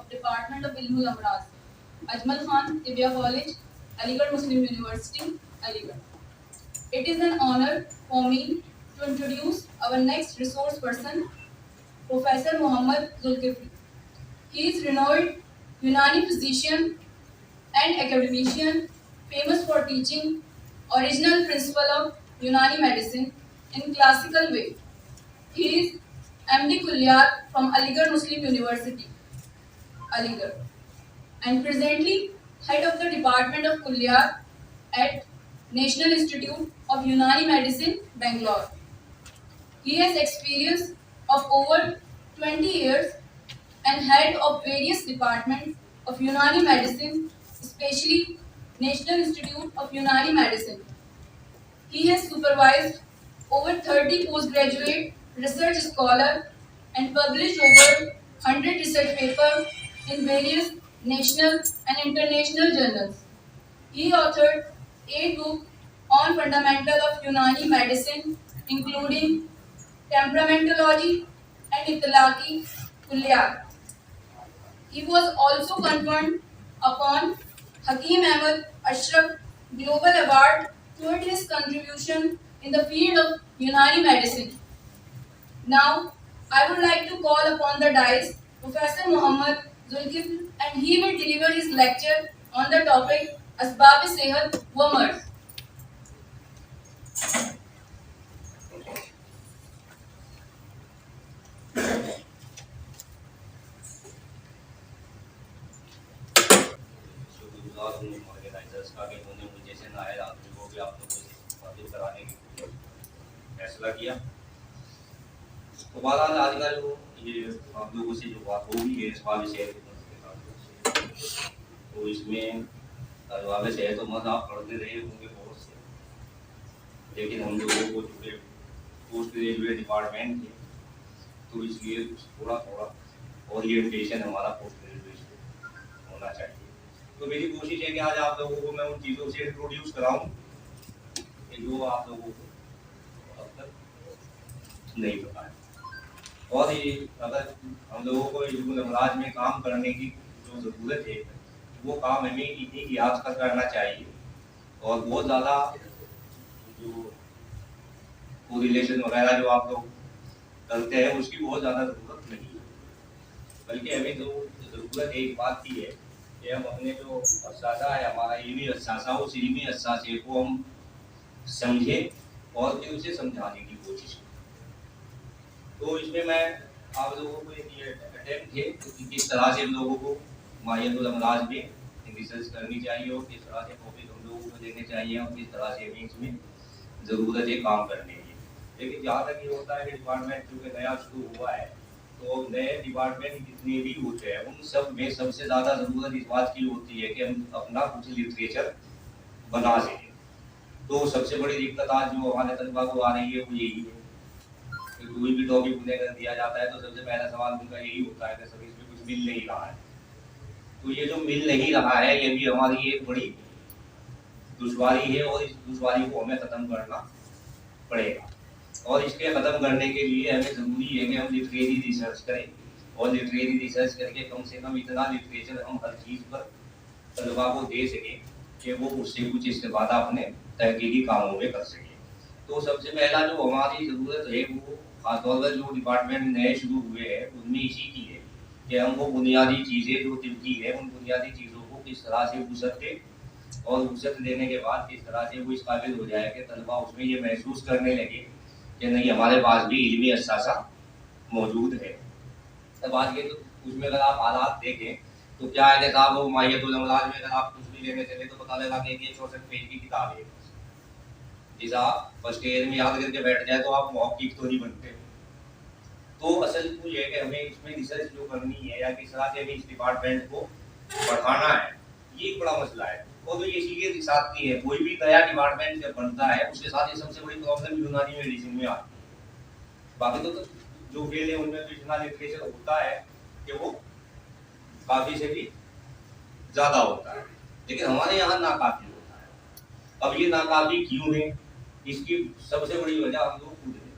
of Department of Ilmul Amraz, Ajmal Khan, Tibia College, Aligarh Muslim University, Aligarh. It is an honor for me to introduce our next resource person, Professor Muhammad Zulkifli. He is renowned Unani physician and academician, famous for teaching original principle of Unani medicine in classical way. He is MD Kulliyat from Aligarh Muslim University, Aligarh, and presently head of the Department of Kulliyat at National Institute of Unani Medicine, Bangalore. He has experience of over 20 years and head of various departments of Unani medicine, especially National Institute of Unani Medicine. He has supervised over 30 postgraduate research scholars and published over 100 research papers in various national and international journals. He authored 8 books on fundamental of Unani medicine, including Temperamentology and Itlaqi Kulliyat. He was also conferred upon Hakim Ahmed Ashraf Global Award toward his contribution in the field of Unani medicine. Now, I would like to call upon the dais Professor Muhammad Zulkifli, and he will deliver his lecture on the topic Asbab-e-Sehat wa Marz. Organisers का कि उन्होंने मुझे जैसे नायब आदमी को भी आप लोगों से बातें कराने की फैसला किया। तो बहरहाल आज का जो ये आप लोगों से जो बात होगी ये सवाल शेयर तो इसमें जवाब शेयर तो मत आप पढ़ते रहे होंगे बहुत से, लेकिन हम लोगों को जो पोस्ट ग्रेजुएट डिपार्टमेंट थे तो इसलिए थोड़ा थोड़ा ओरिएंटेशन हमारा पोस्ट ग्रेजुएट होना चाहिए। तो मेरी कोशिश है कि आज आप लोगों को मैं उन चीज़ों से इंट्रोड्यूस कराऊं जो आप लोगों को अब तक नहीं पता है। और ये अगर हम लोगों को इल्मुल अमराज में काम करने की जो ज़रूरत है वो काम हमें इन्हीं की याद कर करना चाहिए, और बहुत ज़्यादा जो कोरिलेशन वगैरह जो आप लोग करते हैं उसकी बहुत ज़्यादा ज़रूरत नहीं है, बल्कि हमें जो ज़रूरत है एक बात की है कि हम अपने जो असासा है हमारा इल्मी असासा उस इल्मी असासे को हम समझें और फिर उसे समझाने की कोशिश करें। तो इसमें मैं आप लोगों को एक ये अटेम्प्ट है कि किस तरह से हम लोगों को माहियतुल अमराज में रिसर्च करनी चाहिए और किस तरह से टॉपिक हम लोगों को देने चाहिए और किस तरह से हमें इसमें ज़रूरत है काम करने की। लेकिन जहाँ तक ये होता है कि डिपार्टमेंट चूँकि नया शुरू हुआ है तो नए डिपार्टमेंट जितने भी होते हैं उन सब में सबसे ज़्यादा ज़रूरत इस बात की होती है कि हम अपना कुछ लिटरेचर बना सकें। तो सबसे बड़ी दिक्कत आज जो हमारे तलबा को आ रही है वो यही है कि कोई भी टॉपिक उन्हें अगर दिया जाता है तो सबसे पहला सवाल उनका यही होता है कि सर इसमें कुछ मिल नहीं रहा है। तो ये जो मिल नहीं रहा है ये भी हमारी एक बड़ी दुश्वारी है और इस दुश्वारी को हमें ख़त्म करना पड़ेगा। और इसके ख़त्म करने के लिए हमें ज़रूरी है कि हम लिटरेरी रिसर्च करें और लिटरेरी रिसर्च करके कम से कम इतना लिटरेचर हम हर चीज़ पर तलबा को दे सकें कि वो उससे कुछ इस्तेफादा अपने तहकीकी कामों में कर सकें। तो सबसे पहला जो हमारी ज़रूरत है वो खासतौर पर जो डिपार्टमेंट नए शुरू हुए हैं उनमें इसी की है कि हम वो बुनियादी चीज़ें जो तिब्बी है उन बुनियादी चीज़ों को किस तरह से वुसअत दें और वुसअत देने के बाद किस तरह से वो इस काबिल हो जाए कि तलबा उसमें ये महसूस करने लगे कि नहीं हमारे पास भी इल्मी असासा मौजूद है। तब आज के तो उसमें अगर आप हालात देखें तो क्या है कि साहब वो माहियतुल अमराज में अगर आप कुछ भी लेने चले तो पता लगा कि 64 पेज की किताब है, जिस आप फर्स्ट ईयर में याद करके बैठ जाए तो आप मौखिक तो नहीं बनते। तो असल तो ये है कि हमें इसमें रिसर्च जो करनी है या किस तरह से हमें इस डिपार्टमेंट को बढ़ाना है ये एक बड़ा मसला है। और तो ये इसी के साथ की है कोई भी नया डिपार्टमेंट जब बनता है उसके साथ ये सबसे बड़ी प्रॉब्लम यूनानी मेडिसिन में आती है। बाकी तो जो फील्ड है उनमें तो इतना लिटरेचर होता है कि वो काफ़ी से भी ज़्यादा होता है, लेकिन हमारे यहाँ नाकाफी होता है। अब ये नाकाफी क्यों है इसकी सबसे बड़ी वजह हम लोग खुद हैं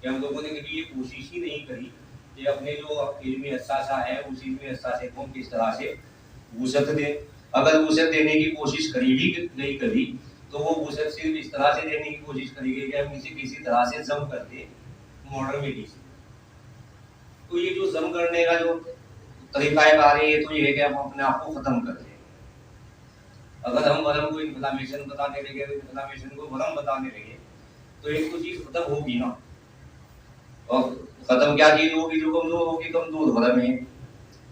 कि हम लोगों ने कभी ये कोशिश ही नहीं करी कि अपने जो इल्मी असासा है उस इल्मी असासे को किस तरह से वुसअत दे। अगर वुसअत देने की कोशिश करी भी गई कभी, तो वो वुसअत सिर्फ इस तरह से देने की कोशिश करी गई कि हम इसे किसी तरह से जम कर दे मॉडर्निटी से। तो ये जो जम करने का जो तरीकाकार है, ये तो ये है कि हम अपने आप को खत्म कर दें। अगर हम वरम को इन्फ्लामेशन बताने लगे, इन्फ्लामेशन को वरम बताने लगे, तो एक तो चीज खत्म होगी ना। और खत्म क्या चीज होगी? जो कमजोर होगी, कमजोर वरम है,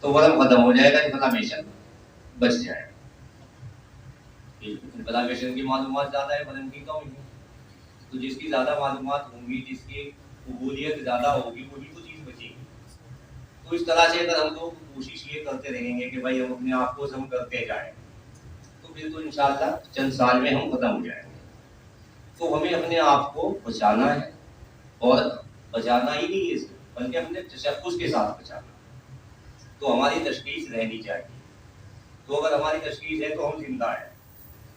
तो वरम खत्म हो जाएगा, इन्फ्लामेशन बच जाएगा। इन्फ्लामेशन की मालूमात ज्यादा है, वरम की कम है। तो जिसकी ज्यादा मालूमात होंगी, जिसकी कबूलियत ज्यादा होगी, वही तो चीज बचेगी। तो इस तरह से अगर हम लोग कोशिश ये करते रहेंगे कि भाई हम अपने आप को जम करते जाएं, तो फिर तो इंशाअल्लाह चंद साल में हम खत्म हो जाएंगे। तो हमें अपने आप को बचाना है, और बचाना ही नहीं है सिर्फ, बल्कि अपने तशक्कुस के साथ बचाना। तो हमारी तशखीस रहनी चाहिए। तो अगर हमारी तशखीस है तो हम जिंदा हैं,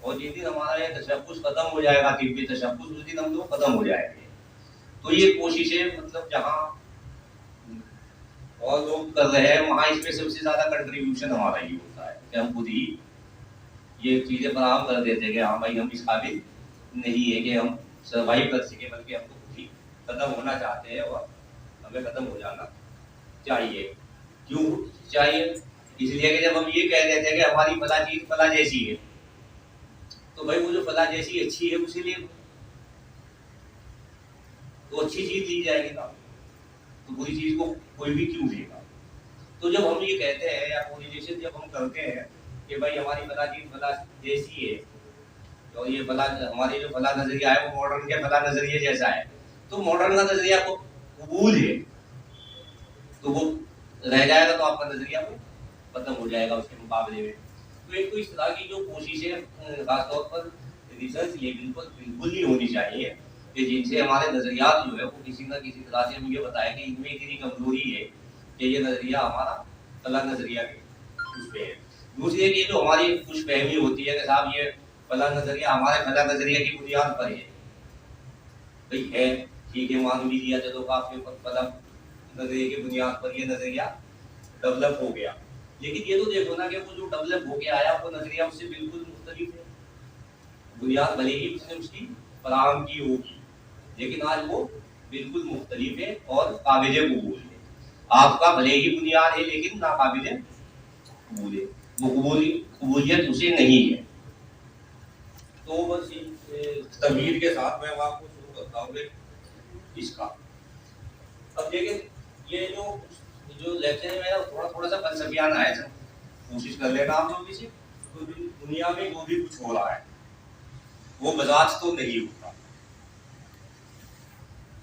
और जिस दिन हमारा ये तशक्कुस खत्म हो जाएगा, तिब्बी तशक्कुस, उस दिन हम लोग खत्म हो जाएंगे। तो ये कोशिशें मतलब जहाँ और लोग कर रहे हैं, वहाँ इसमें सबसे ज्यादा कंट्रीब्यूशन हमारा ही होता है कि हम खुद ही ये चीजें फराहम कर देते हैं कि हाँ भाई हम इस काबिल नहीं है कि हम सर्वाइव कर सके, बल्कि हम तो खुद ही खत्म होना चाहते हैं, और हमें खत्म हो जाना चाहिए। क्यों चाहिए? इसलिए कि जब हम ये कह देते हैं कि हमारी फला चीज फला जैसी है, तो भाई वो जो फला जैसी अच्छी है उसे लिए, तो अच्छी चीज ली जाएगी ना, तो बुरी चीज को कोई भी क्यों लेगा? तो जब हम ये कहते हैं या कोरिलेशन जब हम करते हैं कि भाई हमारी फला चीज फला जैसी है, और ये फला हमारी जो फला नजरिया है वो मॉडर्न के फला नजरिए जैसा है, तो मॉडर्न का नजरिया को कबूल है, तो वो रह जाएगा, तो आपका नजरिया वो खत्म हो जाएगा उसके मुकाबले में। तो एक तो इस तरह की जो कोशिशें खासतौर पर रिसर्च लेवल पर बिल्कुल नहीं होनी चाहिए, कि जिनसे हमारे नजरियात जो है वो किसी न किसी तरह से हम ये बताएं कि इनमें इतनी कमजोरी है कि ये नजरिया हमारा फला नजरिया के उस पे है। दूसरी कि जो हमारी खुशफहमी होती है कि साहब ये फला नजरिया हमारे फला नजरिया की बुनियाद पर है, भाई है ठीक है, मान भी लिया, चलो आपके फला नजरिए की बुनियाद पर ये नजरिया डेवलप हो गया, लेकिन ये तो देखो ना कि वो जो डेवलप हो गया आया वो नजरिया उससे बिल्कुल मुख्तलिफ है। बुनियाद भले ही उसने उसकी फराहम की होगी, लेकिन आज वो बिल्कुल मुख्तलिफ है और काबिल कबूल है। आपका भले ही बुनियाद है, लेकिन नाकाबिल कबूल है, वो कबूलियत उसे नहीं है। तो बस तमीर के साथ मैं आपको शुरू करता हूँ इसका। अब देखिए ये जो लेक्चर है मेरा थोड़ा सा फलसफियाना है, कोशिश कर लेना आप लोग इसे। तो दुनिया में जो भी कुछ हो रहा है वो बजाज तो नहीं होता,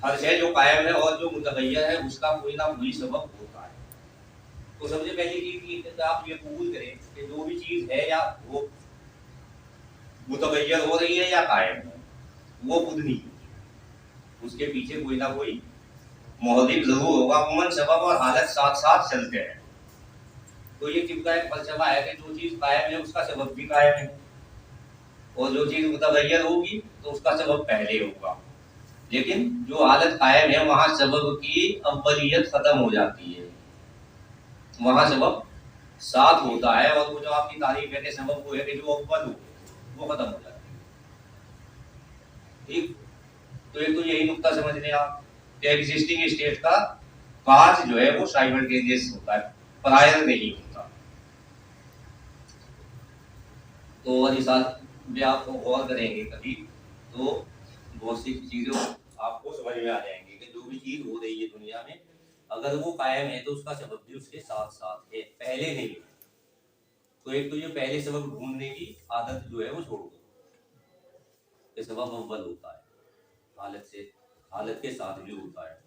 हर शय जो कायम है और जो मुतगय्यर है उसका कोई ना कोई सबब होता है। तो सबसे पहली चीज आप ये कबूल करें कि जो भी चीज है या वो मुतगय्यर हो रही है या कायम है, वो खुद नहीं, उसके पीछे कोई ना कोई मोहरिक जरूर होगा। उमन सबब और हालत साथ साथ चलते हैं। तो ये तिब्बा एक फलसफा है कि जो चीज कायम है उसका सबब भी कायम है, और जो चीज मुतगय्यर होगी तो उसका सबब पहले होगा। लेकिन जो हालत कायम है वहां सबब की अव्वलियत खत्म हो जाती है, वहां सबब साथ होता है, और वो जो आपकी तारीफ है कि सबब वो है कि जो अव्वल हो वो खत्म हो जाती है। ठीक, तो एक तो यही नुक्ता समझ लें आप कि एग्जिस्टिंग स्टेट का काज जो है वो साइमल्टेनियस होता है, प्रायर नहीं होता। तो और इस भी आप गौर करेंगे कभी तो बहुत सी चीजें आपको समझ में आ जाएंगी कि जो भी चीज हो रही है दुनिया में, अगर वो कायम है तो उसका सबब भी उसके साथ साथ है, पहले नहीं है। तो एक तो ये पहले सबब ढूंढने की आदत जो है वो छोड़ दो, कि सबब अव्वल होता है, हालत के साथ भी होता है।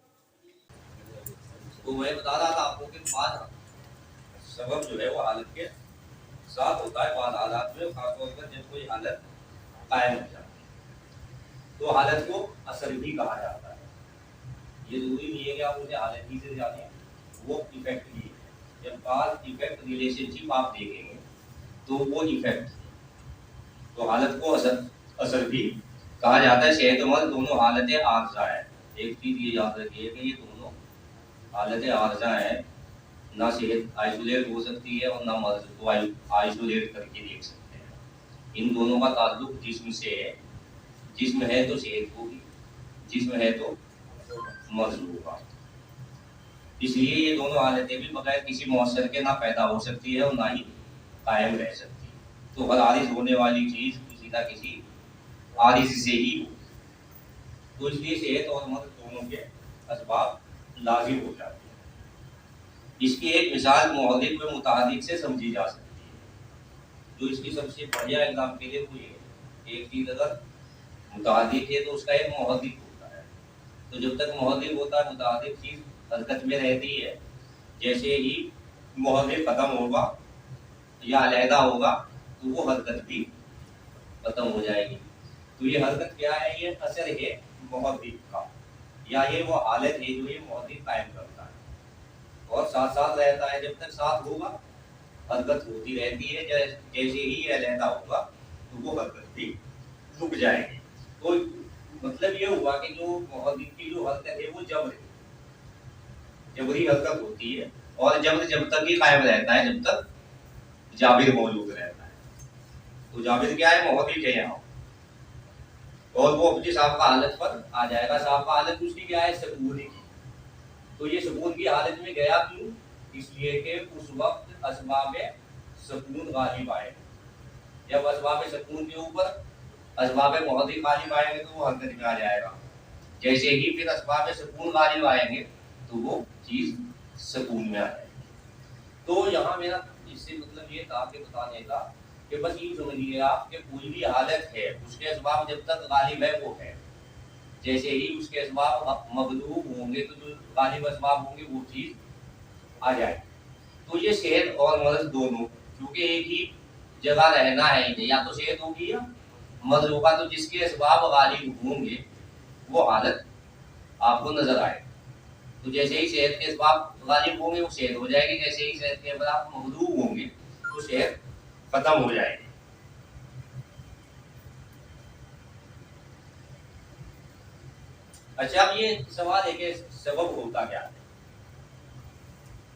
तो मैं बता रहा था आपको कि बाद सबब जो है वो हालत के साथ होता है, बाद हालात में खासतौर पर जब कोई हालत कायम हो जाती है तो हालत को असर भी कहा जाता है। ये जरूरी नहीं है कि आप उसे हालत ही से जाने, वो इफेक्ट भी है। जब काज इफेक्ट रिलेशनशिप आप देखेंगे तो वो इफेक्ट, तो हालत को असर भी कहा जाता है। सेहतमंद दोनों हालतें आर्जा है। एक चीज ये याद रखिए कि ये दोनों हालत आर्जा है, ना सेहत आइसोलेट हो सकती है और ना मर्ज को आइसोलेट करके देख सकते हैं। इन दोनों का ताल्लुक जिस्म से है। जिस्म है तो सेहत होगी, जिस्म है तो मर्ज होगा। इसलिए ये दोनों हालतें भी बगैर किसी मौसर के ना पैदा हो सकती है और ना ही कायम रह सकती है। तो हर आरिज होने वाली चीज किसी ना किसी आरिज से ही हो, तो इसलिए सेहत और मर्ज दोनों के असबाब लाजिम हो जाते हैं। इसकी एक मिसाल मुहर्रिक व मुतहर्रिक से समझी जा सकती है। जो इसकी सबसे बढ़िया एग्जाम के लिए वो ये है, एक चीज अगर मुतहर्रिक है तो उसका एक मुहर्रिक होता है। तो जब तक मुहर्रिक होता है मुतहर्रिक चीज हरकत में रहती है। जैसे ही मुहर्रिक खत्म होगा या अलहदा होगा तो वो हरकत भी खत्म हो जाएगी। तो ये हरकत क्या है? ये असर है मुहर्रिक का, या ये वो हालत है जो ये मुहर्रिक कायम करता है और साथ साथ रहता है। जब तक साथ होगा हरकत होती रहती है, जैसे ही ये अलहदा होगा तो वो हरकत भी रुक जाएगी। तो मतलब ये हुआ कि जो मुहर्रिक की जो हरकत है वो जबरी हरकत होती है, और जबर जब तक ही कायम रहता है जब तक जाबिर मौजूद रहता है। तो जाबिर क्या है? मुहर्रिक है यहाँ, और वो अपनी साबका हालत पर आ जाएगा। साबका हालत उसकी क्या है? सुकून की। तो ये सुकून की हालत में गया क्यों? इसलिए कि उस वक्त असबाब सुकून गालिब आए। जब असबाब सुकून के ऊपर असबाब मुहर्रिक गालिब आएंगे तो वो हरकत में आ जाएगा। जैसे ही फिर असबाब सुकून गालिब आएंगे तो वो चीज सुकून में आ जाएगी। तो यहाँ मेरा इससे मतलब ये था कि बताने का कि बस यूँ समझिए आप कि कोई भी हालत है उसके असबाब जब तक गालिब है वो है। जैसे ही उसके असबाब मगलूब होंगे तो जो गालिब असबाब होंगे वो चीज आ जाएगी। तो ये सेहत और मर्ज दोनों, क्योंकि एक ही जगह रहना है इन्हें, या तो सेहत होगी या मर्ज होगा। तो जिसके असबाब गालिब होंगे वो हालत आपको नजर आएगी। तो जैसे ही सेहत के असबाब गालिब होंगे वो सेहत हो जाएगी, जैसे ही सेहत के असबाब मगलूब होंगे तो सेहत खत्म हो जाएगी। अच्छा, अब ये सवाल है कि सबब होता क्या है?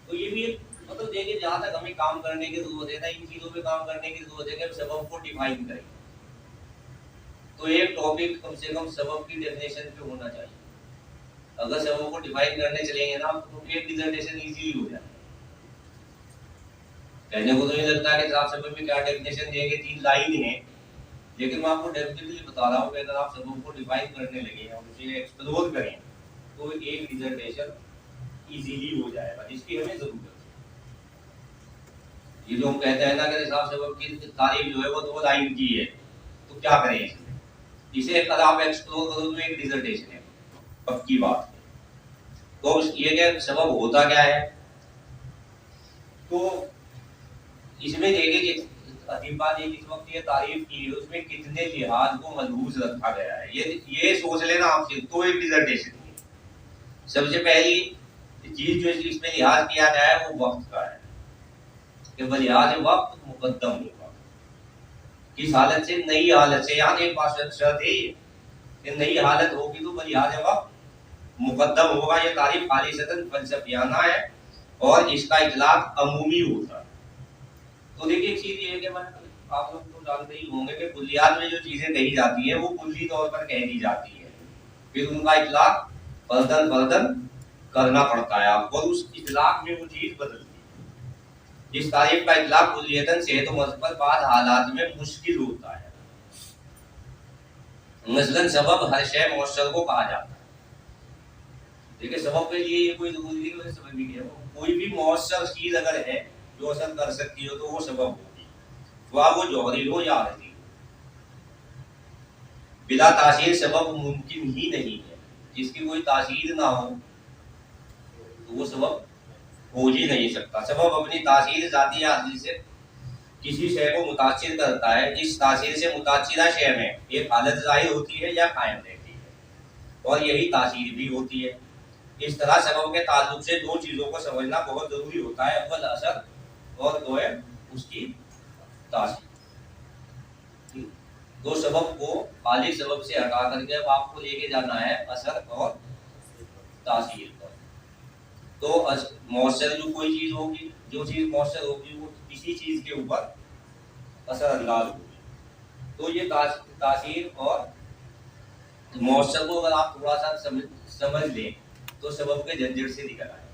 तो ये भी मतलब देखिए, जहां तक हमें काम करने की जरूरत है ना, इन चीजों पे काम करने की जरूरत है कि हम सबब को डिफाइन करें। तो एक टॉपिक कम से कम सबब की डेफिनेशन पे होना चाहिए। अगर सबब को डिफाइन करने चलेंगे ना तो एक डिसर्टेशन इजीली हो जाएगा। कहने को तो नहीं लगता कि आप सबब में क्या डेफिनेशन देंगे, 3 लाइन है, लेकिन मैं आपको डेफिनेटली बता रहा हूँ कि अगर आप सबब को डिफाइन करने लगे और उसे एक्सप्लोर करें तो एक डिसर्टेशन इजीली हो जाएगा, जिसकी हमें जरूरत है। ये जो हम कहते हैं ना कि हिसाब सबब की तारीफ जो है वो 2 लाइन की है, तो क्या करें इसमें? इसे अगर आप एक्सप्लोर करो तो एक डिसर्टेशन है, पक्की बात है। तो ये क्या सबब होता क्या है? तो इसमें देखिए कि अजीब बात ये, जिस वक्त ये तारीफ की है उसमें कितने लिहाज को मलहूज रखा गया है, ये सोच लेना आपसे, तो एक डिसर्टेशन है। सबसे पहली चीज जो इसमें लिहाज किया गया है वो वक्त का है कि बलिहाज वक्त मुकद्दम होगा। किस हालत से? नई हालत से। यहाँ एक बात शर्त है कि नई हालत होगी तो बलिहाज वक्त मुकद्दम होगा। ये तारीफ खालिसतन फलसफियाना है और इसका इतलाक अमूमी होता है। तो देखिए एक चीज ये है कि आप लोग तो जानते ही होंगे कि कुल्लियात में जो चीजें कही जाती है वो कुल्ली तौर पर कह दी जाती है, फिर उनका इतलाक फर्दन फर्दन करना पड़ता है आपको, और उस इतलाक में वो चीज बदलती है। जिस तारीफ का इतलाक कुल्लियतन सेहत मस्बत बाद हालात में मुश्किल होता है। मसलन सबब हर शय मौसर को कहा जाता है। देखिए सबब के लिए ये कोई जरूरी नहीं है समझ भी कोई भी मौसर चीज अगर है जो असर कर सकती हो तो वो सबब होगी, वह वो जौहरी हो या आरज़ी हो। बिला तासीर सबब मुमकिन ही नहीं है। जिसकी कोई तासीर ना हो तो वो सबब हो ही नहीं सकता। सबब अपनी तासीर जाती आरज़ी से किसी शय को मुतासिर करता है। इस तासीर से मुतासिरा शय में एक हालत जाहिर होती है या कायम रहती है, और यही तासीर भी होती है। इस तरह सबब के ताल्लुक से 2 चीजों को समझना बहुत जरूरी होता है, अव्वल असर और दोयम उसकी तासीर। 2 सबब को खाली सबब से हटा करके अब आपको लेके जाना है असर और तासीर पर। तो मॉइस्चर जो कोई चीज होगी, जो चीज मॉइस्चर होगी वो किसी चीज के ऊपर असरअंदाज होगी। तो ये तासीर और मॉइस्चर को अगर आप थोड़ा सा समझ लें तो सबब के झंझट से निकल आए,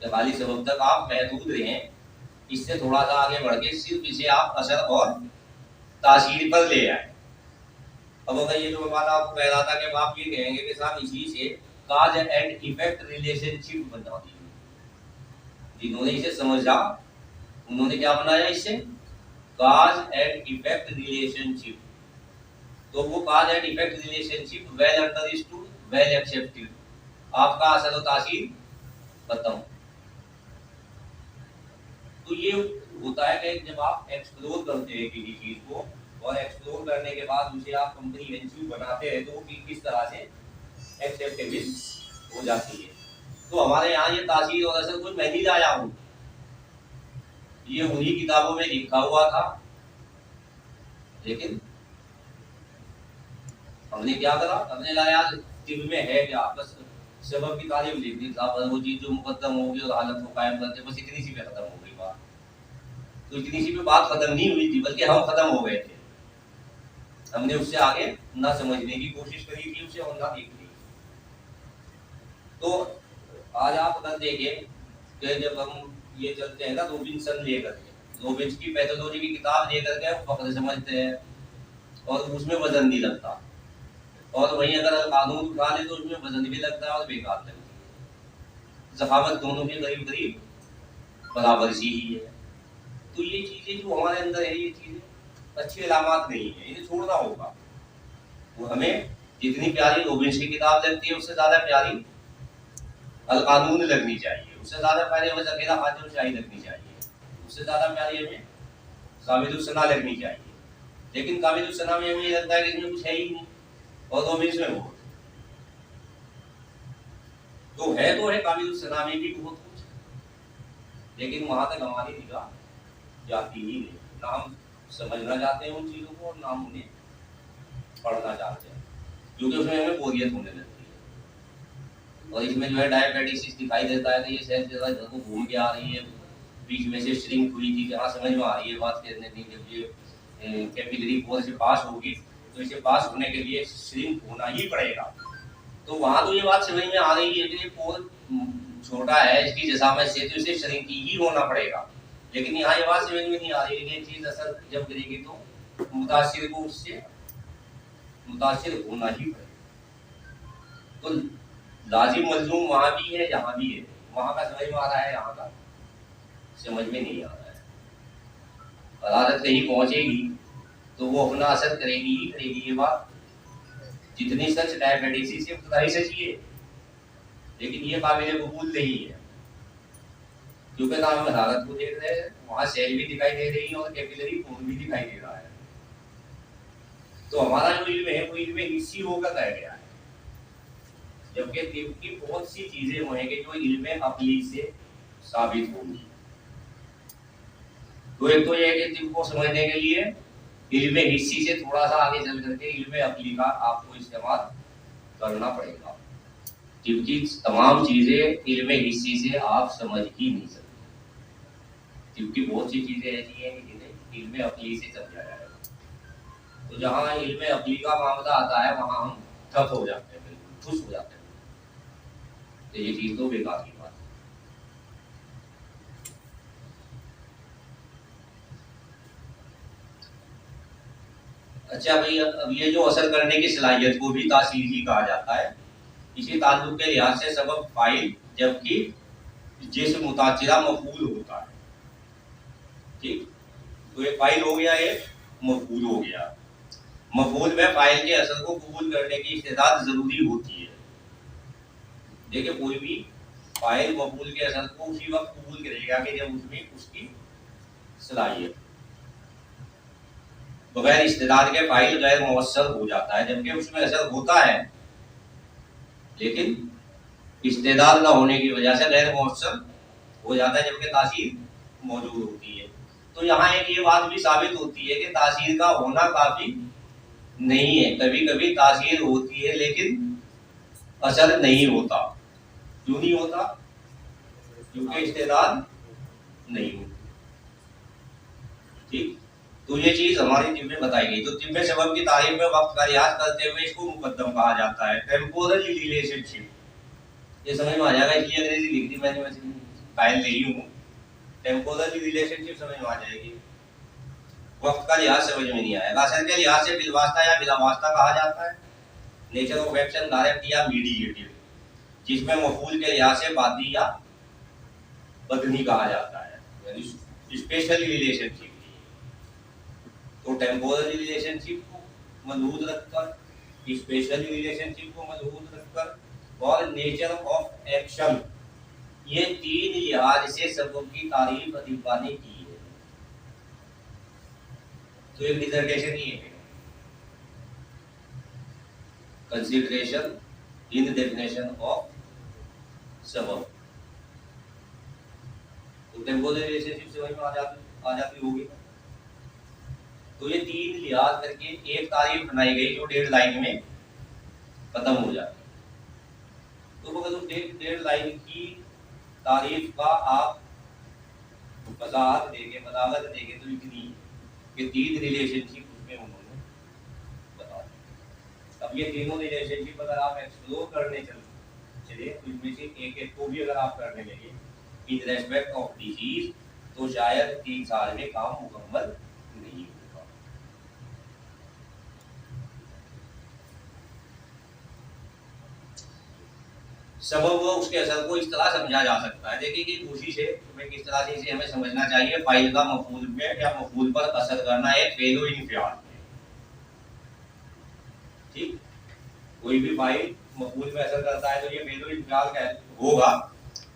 जब खाली सबब तक आप महदूद रहें, इससे थोड़ा सा आगे बढ़ के सिर्फ इसे आप असर और तासीर पर ले आए। अब अगर ये जो मैं बात आपको कह रहा था कि आप ये कहेंगे कि साहब इसी से काज एंड इफेक्ट रिलेशनशिप बना दी, जिन्होंने इसे समझा उन्होंने क्या बनाया इससे, काज एंड इफेक्ट रिलेशनशिप। तो वो काज and effect relationship well understood, well accepted, आपका असर और तासीर खत्म। तो ये होता है कि जब आप एक्सप्लोर करते हैं किसी चीज को और एक्सप्लोर करने के बाद उसे आप कॉम्प्रिहेंसिव बनाते हैं तो वो किस तरह से एक्सेप्टेबल हो जाती है। तो हमारे यहाँ ये तासीर और असर कुछ मैं नहीं लाया हूँ, ये उन्हीं किताबों में लिखा हुआ था, लेकिन हमने क्या करा, हमने लाया तिब में है क्या, बस सबब की तारीफ लिख दी था, वो चीज जो मुकद्दम होगी और हालत को कायम करते, बस इतनी सी पे खत्म हो गई बात। तो इतनी सी पे बात खत्म नहीं हुई थी, बल्कि हम खत्म हो गए थे। हमने उससे आगे ना समझने की कोशिश करी थी उसे और ना देख ली। तो आज आप अगर देखें कि जब हम ये चलते हैं ना रोबिन्सन लेकर के, रोबिन्स की पैथोलॉजी की किताब लेकर के फक्र समझते हैं और उसमें वजन नहीं लगता, और वहीं अगर कानून उठा ले तो उसमें वजन भी लगता है और बेकार लगती है। ज़खावत दोनों के करीब करीब बराबर सी ही है। तो ये चीजें जो हमारे अंदर है, ये चीजें अच्छी अलामत नहीं है, इन्हें छोड़ना होगा। वो हमें जितनी प्यारी रोबिन्स की किताब लगती है उससे ज्यादा प्यारी अल कानून लगनी चाहिए, उससे ज्यादा प्यारी हमें ज़कीरा खातिम शाही लगनी चाहिए, उससे ज्यादा प्यारी हमें काबिलुस सना लगनी चाहिए। लेकिन काबिलुस सना में हमें ये लगता है कि इसमें कुछ है ही नहीं, और रोबिन्स में बहुत तो है काबिलुस सना में भी बहुत कुछ, लेकिन वहां तक हमारी निगाह जाती ही नहीं, ना हम समझना चाहते हैं उन चीजों को और ना हम उन्हें पढ़ना चाहते हैं, क्योंकि उसमें हमें बोरियत होने लगती है। और इसमें जो है डायबिटीज दिखाई देता है कि ये सेल जगह घर को घूम के आ रही है, बीच में से श्रिंक हुई थी, जहाँ समझ में आ रही है बात कहने की, जब ये कैपिलरी पोर से पास होगी तो इसे पास होने के लिए श्रिंक होना ही पड़ेगा। तो वहां तो ये बात समझ में आ रही है कि ये पोर छोटा है, इसकी जसामत से तो इसे श्रिंक ही होना पड़ेगा, लेकिन यहाँ ये बात समझ में नहीं आ रही है कि चीज असर जब गिरेगी तो मुतासिर को उससे मुतासिर होना ही पड़ेगा। तो लाजिम मजलूम वहां भी है जहां भी है, वहां का समझ में आ रहा है, यहाँ का समझ में नहीं आ रहा है। और आदत कहीं पहुंचेगी तो वो अपना असर करेगी ही करेगी। ये बात जितनी सच डायबिटीज से उतना ही सच है, लेकिन ये काबिल कबूल नहीं है, क्योंकि ना हम हरारत को देख रहे हैं, वहां सेल भी दिखाई दे रही है और कैपिलरी पोर भी दिखाई दे रहा है। तो हमारा जो इल्म है वो इल्म हिस्सी होकर रह गया है, जबकि तिब की बहुत सी चीजें होंगी जो इल्म अक्ली से साबित होंगी। तो एक तो ये है कि तिब को समझने के लिए इल्म हिस्सी से थोड़ा सा आगे चल करके इल्म अक्ली का आपको इस्तेमाल करना पड़ेगा। तिब की तमाम चीजें इल्म हिस्सी से आप समझ ही नहीं सकते, क्योंकि बहुत सी चीजें ऐसी हैं जिन्हें इल्म अक्ली से समझा जाएगा। तो जहाँ इल्म अक्ली का मामला आता है वहाँ हम ठप हो जाते हैं, बिल्कुल ठुस हो जाते हैं। तो ये चीज तो बेकार की बात है। अच्छा भाई, अब ये जो असर करने की सलाहियत को भी तासीर ही कहा जाता है। इसी ताल्लुक के लिहाज से सबब फाइल, जबकि जिस्म मुतासिरा मफूल होता है। ठीक, तो एक फाइल हो गया, एक मफूल हो गया। मफूल में फाइल के असर को कबूल करने की इस्तेदाद जरूरी होती है। देखिए, कोई भी फाइल मफूल के असर को उसी वक्त कबूल करेगा कि जब उसमें उसकी सलाहियत, बगैर इस्तेदाद के फाइल गैर मुअस्सर हो जाता है, जबकि उसमें असर होता है लेकिन इस्तेदाद न होने की वजह से गैर मुअस्सर हो जाता है, जबकि तासीर मौजूद होती है। तो यहाँ एक ये बात भी साबित होती है कि तासीर का होना काफी नहीं है। कभी कभी तासीर होती है लेकिन असर नहीं होता। क्यों नहीं होता? क्योंकि इस्तेदाद नहीं हो। ठीक, तो ये चीज हमारी टिप में बताई गई। तो टिप में सबब की तारीफ में वक्त का लिहाज करते हुए इसको मुकद्दम कहा जाता है। टेम्पोरल रिलेशनशिप, ये समझ में आ जाएगा, इसलिए अंग्रेजी लिख दी मैंने, वैसे फाइल नहीं हूँ। टेम्पोरल रिलेशनशिप समझ में आ जाएगी, वक्त का लिहाज समझ में नहीं आएगा। असर के लिहाज से बिलवास्ता या बिलावास्ता कहा जाता है। नेचर ऑफ एक्शन डायरेक्ट या मीडिएटिव, जिसमें मफूल के लिहाज से बादी या बदनी कहा जाता है, यानी स्पेशल रिलेशनशिप। तो टेम्पोरल रिलेशनशिप को मलहूज रखकर, स्पेशल रिलेशनशिप को मलहूज रखकर और नेचर ऑफ एक्शन, ये तीन लिहाज से सबब की तारीफ अतिबा ने की है। तो एक डिसर्टेशन ये है, कंसीडरेशन इन डेफिनेशन ऑफ सबब। तो टेम्पोरल रिलेशनशिप से वही आ जाती होगी। तो ये तीन लिहाज करके एक तारीफ बनाई गई जो 1.5 लाइन में खत्म हो जाती है। तो अगर उस 1.5 लाइन की तारीफ का आप वजाहत देंगे, बलागत देंगे, तो इतनी कि तीन रिलेशनशिप उसमें उन्होंने बता दी। अब ये तीनों रिलेशनशिप अगर आप एक्सप्लोर करने चले तो इनमें से एक एक को भी अगर आप करने लगे इन रेस्पेक्ट ऑफ डिजीज, तो शायद 3 साल में काम मुकम्मल नहीं होगा। सबब उसके असर को इस तरह समझा जा सकता है। देखिए कि कोशिश है मैं किस तरह से इसे हमें समझना चाहिए। फाइल का मफूल में या मफूल पर असर करना है फेलो इनफियाल। ठीक, कोई भी फाइल मफूल में असर करता है तो ये फेलो इनफियाल होगा,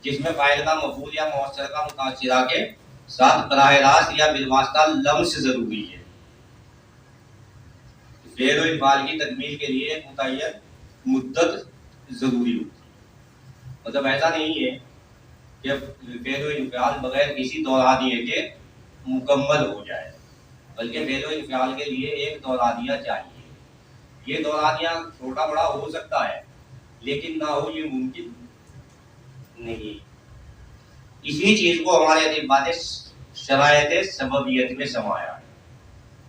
जिसमें फाइल का मफूल या मौसर का मुतासिरा के साथ बराह रास्त या बिलवास्ता लम्स जरूरी है। फेलो इनफियाल की तकमील के लिए एक मुतय्यन मुद्दत जरूरी होती है। मतलब ऐसा नहीं है कि फेलो इनफियाल बगैर किसी दौरानिये के मुकम्मल हो जाए, बल्कि फेलो इनफियाल के लिए एक दौरानिया चाहिए। ये दौरानिया छोटा बड़ा हो सकता है, लेकिन ना हो ये मुमकिन नहीं। इसी चीज को हमारे अतिबा ने शरायत सबबियत में समाया है,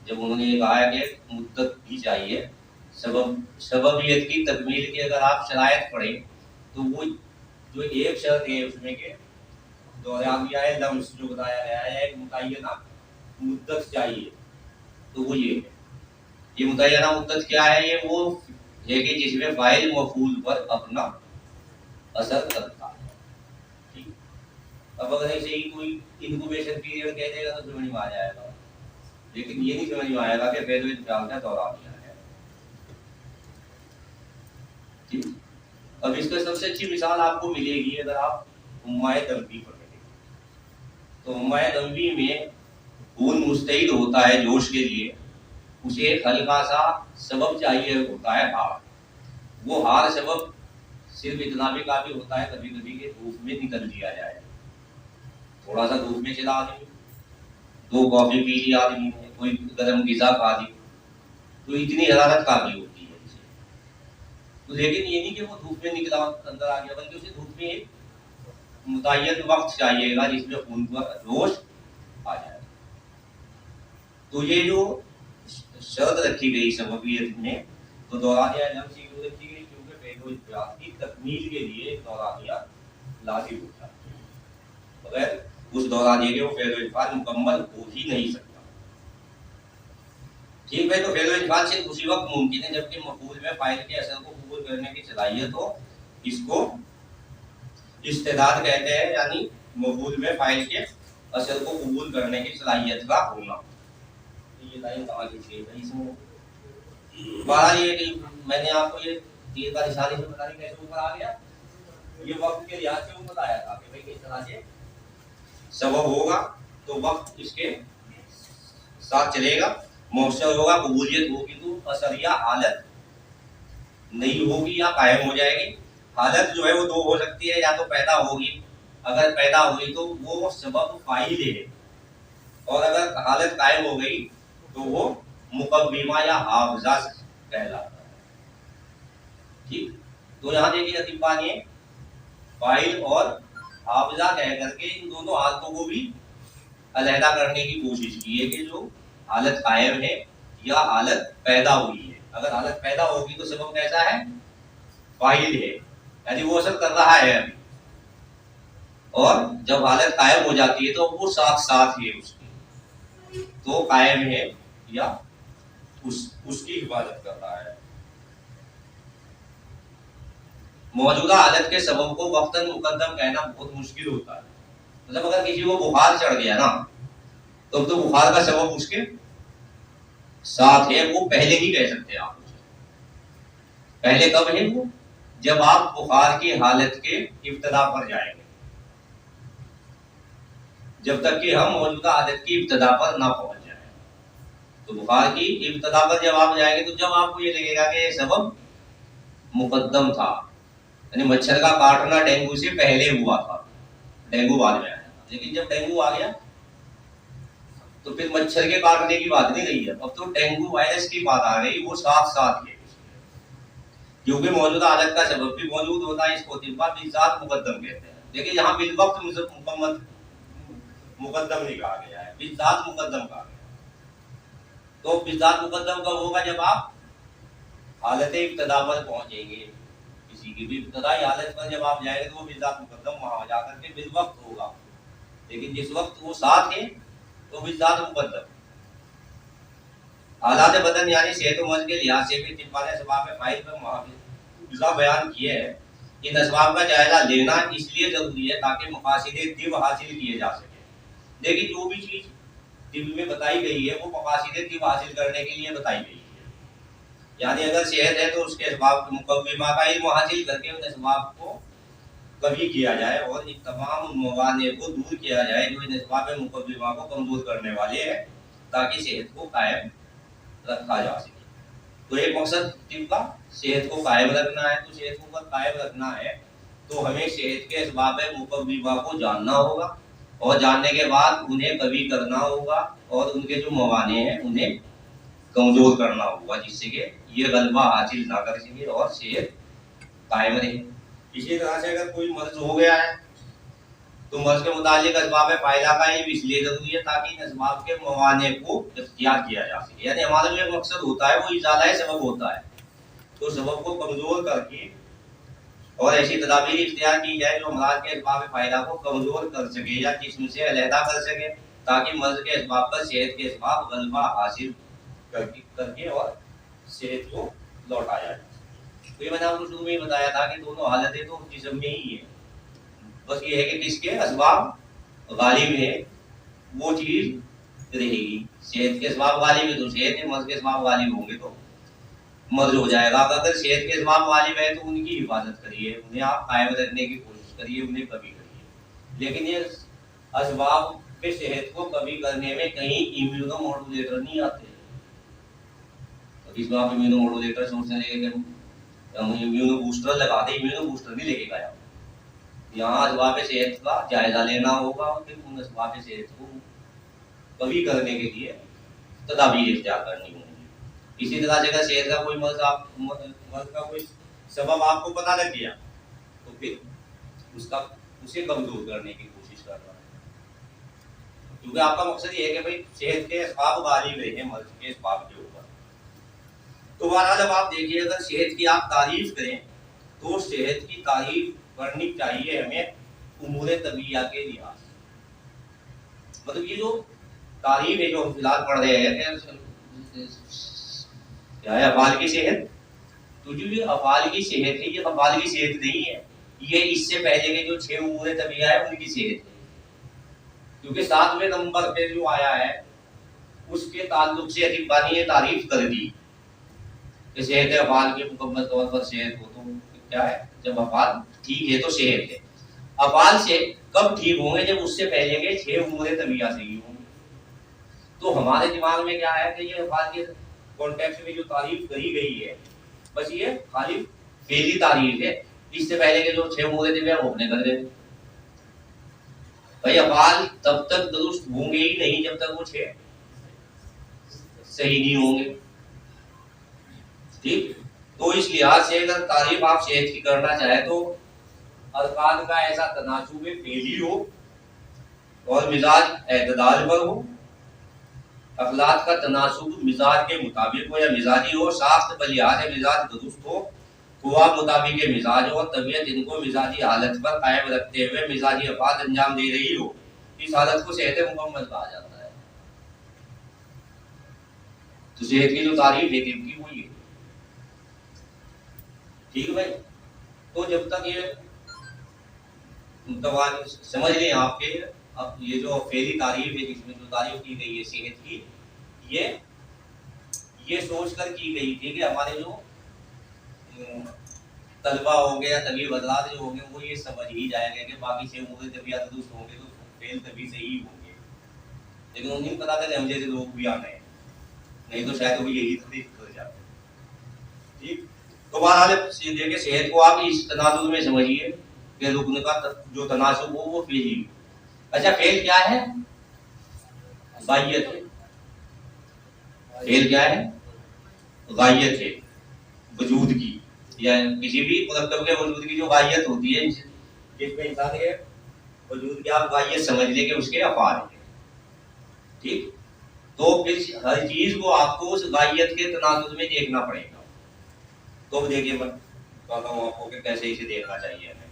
जब उन्होंने ये कहा है कि मुद्दत भी चाहिए। सबबियत की तकमील की अगर आप शरायत पढ़ें तो वो जो एक शर्त है उसमें के दौरानिया है, लम्स जो बताया गया है, एक मुतय्यना मुद्दत चाहिए। तो वो ये है, ये मुतय्यना मुद्दत क्या है? ये वो है कि जिसमें फाइल मफूल पर अपना असर करता है। ठीक, अब अगर ऐसे ही कोई इनक्यूबेशन पीरियड कह देगा तो समझ में आ जाएगा, लेकिन ये नहीं समझ में आएगा कि फेलो इनफियाल का दौरानिया है। ठीक, अब इसका सबसे अच्छी मिसाल आपको मिलेगी अगर आप उम्माए दम्बी पढ़ेंगे। तो उम्माए दम्बी में खून मुस्तैद होता है जोश के लिए, उसे एक हल्का सा सबब चाहिए होता है हार। वो हार सबब सिर्फ इतना भी काफी होता है कभी कभी के धूप में निकल दिया जाए। थोड़ा सा धूप में चला आदमी, 2 कॉफी पी ली आदमी ने, कोई गर्म गिजा खा ली, तो इतनी हरारत काफी होती है। तो लेकिन ये नहीं कि वो धूप में निकला अंदर आ गया, बल्कि उसे धूप में एक मुतय्यन वक्त चाहिएगा जिसमें खून पर जोश आ जाए। तो ये जो शर्त रखी गई सबबियत में, तो दौरानिया लम्स क्यों रखी गई? क्योंकि फेलो इनफियाल की तकमील के लिए दौरानिया लाजिम होता है, बगैर उस दौरानिये के वो फेलो इनफियाल मुकम्मल हो ही नहीं सकता। ठीक है, तो फेलो इनफियाल सिर्फ उसी वक्त मुमकिन है जबकि मफूल में फाइल के असर को कबूल करने की सलाहियत हो। इसको इस्तेदाद कहते हैं, यानी मफूल में फाइल के असर को कबूल करने की सलाहियत का होना। ये लाइन कहाँ की थी भाई? इसमें बहरहाल ये कि मैंने आपको ये तीर का निशानी से पता नहीं कैसे ऊपर आ गया, ये वक्त के लिहाज से वो बताया था कि भाई किस तरह से सबब होगा तो वक्त इसके साथ चलेगा, मौसर होगा, कबूलियत होगी तो असर या हालत नहीं होगी या कायम हो जाएगी। हालत जो है वो 2 हो सकती है, या तो पैदा होगी, अगर पैदा हुई तो वो सबब फाइल है, और अगर हालत कायम हो गई तो वो मुकव्विमा या हाफिजा कहलाता है। ठीक, तो यहाँ देखिए अतिबा ने फाइल और हाफजा कह करके इन दोनों हालतों को भी अलहदा करने की कोशिश की है कि जो हालत कायम है या हालत पैदा हुई है। अगर हालत पैदा होगी तो सबब कैसा है, फाइल है, यानी वो असर कर रहा है अभी। और जब हालत कायम हो जाती है तो वो साथ साथ है उसकी, तो कायम है या उसकी हिफाजत कर रहा है। मौजूदा हालत के सबब को वक्तन मुकद्दम कहना बहुत मुश्किल होता है। मतलब अगर किसी को बुखार चढ़ गया ना, तो बुखार का सबब उसके साथ है, वो पहले नहीं कह सकते आप उसे। पहले कब है वो, जब आप बुखार की हालत के इब्तदा पर जाएंगे। जब तक कि हम मौजूदा हालत की इब्तदा पर ना पहुंच जाए, तो बुखार की इब्तदा पर जब आप जाएंगे तो जब आपको ये लगेगा कि ये सबब मुकद्दम था, यानी मच्छर का काटना डेंगू से पहले हुआ था, डेंगू बाद में आया था। लेकिन जब डेंगू आ गया तो फिर मच्छर के काटने की बात नहीं रही है, अब तो डेंगू वायरस की बात आ गई, वो साथ साथ है। क्योंकि मौजूदा हालत का सबब भी मौजूद होता है, इसको तिब्बा बिज़ात मुकद्दम कहते हैं। देखिए यहाँ बिलवक्त मुकद्दम नहीं कहा गया है, बिज़ात मुकद्दम कहा गया। तो बिज़ात मुकद्दम कब होगा, जब आप हालत इब्तदा पर पहुंचेंगे, किसी की भी इब्तदाई हालत पर जब आप जाएंगे तो वो बिज़ात मुकद्दम वहां जाकर के बिलवक्त होगा। लेकिन जिस वक्त वो साथ है तो बिज़ात मुकद्दम। हालात बदन यानी सेहत मर्ज के लिहाज से भी तिब्बा ने असबाब फाइल पर मुआवजा बयान किए हैं। इन असबाब का जायजा लेना इसलिए जरूरी है ताकि मकासिदे तिब हासिल किए जा सके। लेकिन जो भी चीज तिब में बताई गई है वो मकासिदे तिब हासिल करने के लिए बताई गई है। यानी अगर सेहत है तो उसके असबाब मुकव्विमा का इल्म हासिल करके उन असबाब को कभी किया जाए और इन तमाम मवाने को दूर किया जाए जो इन असबाब मुकव्विमा को कमजोर करने वाले हैं, ताकि सेहत को कायम रखा जा सके। तो एक मकसद तिब का सेहत को कायम रखना है। तो सेहत को कायम रखना है तो हमें सेहत के असबाब मुकव्विमा को जानना होगा, और जानने के बाद उन्हें कभी करना होगा, और उनके जो मवाने हैं उन्हें कमजोर करना होगा, जिससे कि ये गलबा हासिल ना कर सके और सेहत कायम रहे। इसी तरह से अगर कोई मर्ज हो गया है तो मर्ज के मुतालिक असबाब फायदा का इल्म इसलिए जरूरी है ताकि इन असबाब के मवाने को इख्तियार किया जा सके। यानी हमारा जो एक मकसद होता है वो इजाला सबब होता है, तो सबब को कमजोर करके और ऐसी तदाबीर इख्तियार की जाए जो अमराज के असबाब फायदा को कमजोर कर सके या जिस्म से अलहदा कर सके, ताकि मर्ज के असबाब पर सेहत के असबाब गलबा हासिल करके और सेहत को लौटाया जाए। तो ये मैंने आपको शुरू में ही बताया था कि दोनों हालतें तो जिस्म में ही है, बस ये है कि किसके असबाब गालिब है वो चीज रहेगी। सेहत के असबाब गालिब है तो सेहत है, मर्ज के असबाब गालिब होंगे तो मर्ज हो जाएगा। अगर सेहत के असबाब गालिब है तो उनकी हिफाजत करिए, उन्हें आप कायम रखने की कोशिश करिए, उन्हें कभी करिए। लेकिन ये असबाब पे सेहत को कभी करने में कहीं इम्यूनो मॉड्यूलेटर नहीं आते। तो इसमें आप इम्यूनो मॉड्यूलेटर सोचने लगे हम इम्यूनो बूस्टर लगा दे, इम्यूनो बूस्टर नहीं लेके गया। यहाँ असबाब सेहत का जायजा लेना होगा और फिर उन असबाब सेहत को कभी करने के लिए तदाबीर इख्तियार करनी होगी। इसी तरह से अगर सेहत का कोई मर्ज का कोई सबब आपको पता लग गया तो फिर उसे कमजोर करने की कोशिश करना है, क्योंकि आपका मकसद ये है कि भाई सेहत के असबाब गालिब रहे मर्ज के असबाब के ऊपर। तो बहरहाल अब आप देखिए, अगर सेहत की आप तारीफ करें तो सेहत की तारीफ करनी चाहिए हमें उमूरे तबीया के लिहाज। मतलब ये जो तारीफ है जो हम फिलहाल पढ़ रहे हैं क्या है, अफाल की सेहत। तो जो ये अफाल की सेहत है ये अफाल की सेहत नहीं है, ये इससे पहले के जो 6 उमूरे तबीया है उनकी सेहत है। क्योंकि 7वें नंबर पे जो आया है उसके ताल्लुक से अतिबानी ये तारीफ कर दी कि सेहत अफाल के मुकम्मल तौर पर सेहत हो। तो क्या है, जब अफाल ठीक है तो सेहत है। अफाल से कब ठीक होंगे, जब उससे पहले के 6 उमूरे तबीया सही होंगे। तो हमारे दिमाग में क्या है कि ये अफाल के कॉन्टेक्स्ट में जो तारीफ करी गई है बस ये खाली फेली तारीफ है, इससे पहले के जो 6 उमूरे तबीया वो अपने कर देते। भाई अफाल तब तक दुरुस्त होंगे ही नहीं जब तक वो 6 सही नहीं होंगे। ठीक, तो इस लिहाज से अगर तारीफ आप सेहत की करना चाहे तो अरकान का ऐसा तनासुब फेली हो और मिजाज एतदाल पर हो, अखलाक का तनासुब मिजाज के मुताबिक हो या मिजाजी हो, साख्त बलिहाज मिजाज दुरुस्त हो, हुआ मुताबिक मिजाज हो, तबीयत इनको मिजाजी हालत पर कायम रखते हुए मिजाजी अफाद अंजाम दे रही हो, इस हालत को सेहत मुकम्मल कहा जाता है। तो सेहत की जो तारीफ है की वही है। ठीक भाई, तो जब तक ये समझ लें आपके, अब ये जो फेरी तारीफ है जिसमें जो तारीफ की गई है सेहत की, ये सोच कर की गई थी कि हमारे जो तलबा होंगे या तबीब हजरात जो होंगे वो ये समझ ही जाएंगे कि बाकी से उम्र तबीयत दुरुस्त होंगे तो फेल तभी से ही होंगे, लेकिन उन्हें पता था कि हम जैसे लोग भी आने हैं, नहीं तो शायद वो यही कर जाते। ठीक, तो बहरहाल देखिए सेहत को आप इस तनाजुर में समझिए कि रुकन का जो तनाजुब हो वो फेल ही। अच्छा, फेल क्या है? गायत है। फेल क्या है? गायत है वजूद की, या किसी भी मुरक्कब के वजूद की जो गायत होती है, जिसमें इंसान के वजूद की आप गायत समझ लें कि उसके अफाल है। ठीक, तो फिर हर चीज को आपको उस गायत के तनाजुर में देखना पड़ेगा। तो देखिए मैं कहता हूँ आपको कि कैसे इसे देखना चाहिए हमें।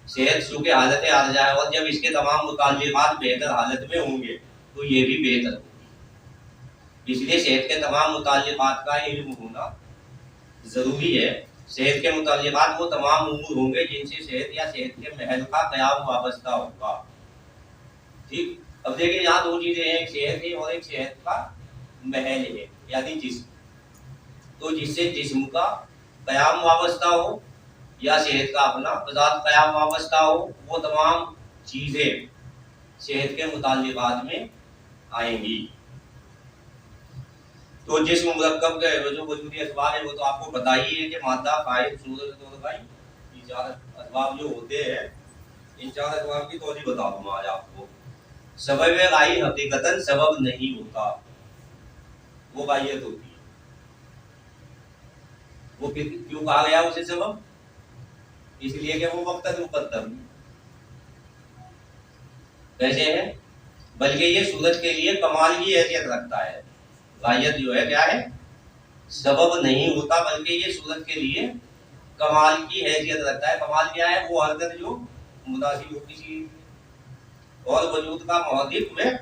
सेहत सूखे हालत में आ जाए और जब इसके तमाम मुताल्लिकात बेहतर हालत में होंगे तो ये भी बेहतर होगी। इसलिए सेहत के तमाम मुताल्लिकात का इल्म होना जरूरी है। सेहत के मुताल्लिकात वो तमाम उमूर होंगे जिनसे सेहत या सेहत के महल का क़याम वाबस्ता होगा। ठीक, अब देखिए यहाँ दो चीजें हैं, एक सेहत है और एक सेहत का महल है यानी जिस्म। तो जिससे जिस्म का क़याम वाबस्ता हो या सेहत का अपना बजात क़याम वाबस्ता हो, वो तमाम चीजें सेहत के मुताल्लिकात में आएंगी। तो जिस्म मुरक्कब के जो वजूदी असबाब है वो तो आपको पता ही है कि मादा, फाइल, सूरत और गाय, ये चार असबाब जो होते हैं, इन चार असबाब की तौजीह बता दूंगा आज आपको। सबब गाई हकीकतन सबब नहीं होता, वो गायत होती है। वो क्यों कहा गया उसे सबब? इसलिए कि वो वक्तन मुकद्दम कैसे है, बल्कि ये सूरत के लिए कमाल की हैसियत रखता है। गायत जो है क्या है? सबब नहीं होता, बल्कि ये सूरत के लिए कमाल की हैसियत रखता है। कमाल क्या है? वो हरकत जो मुनासिब हो किसी और वजूद का मौदिफ में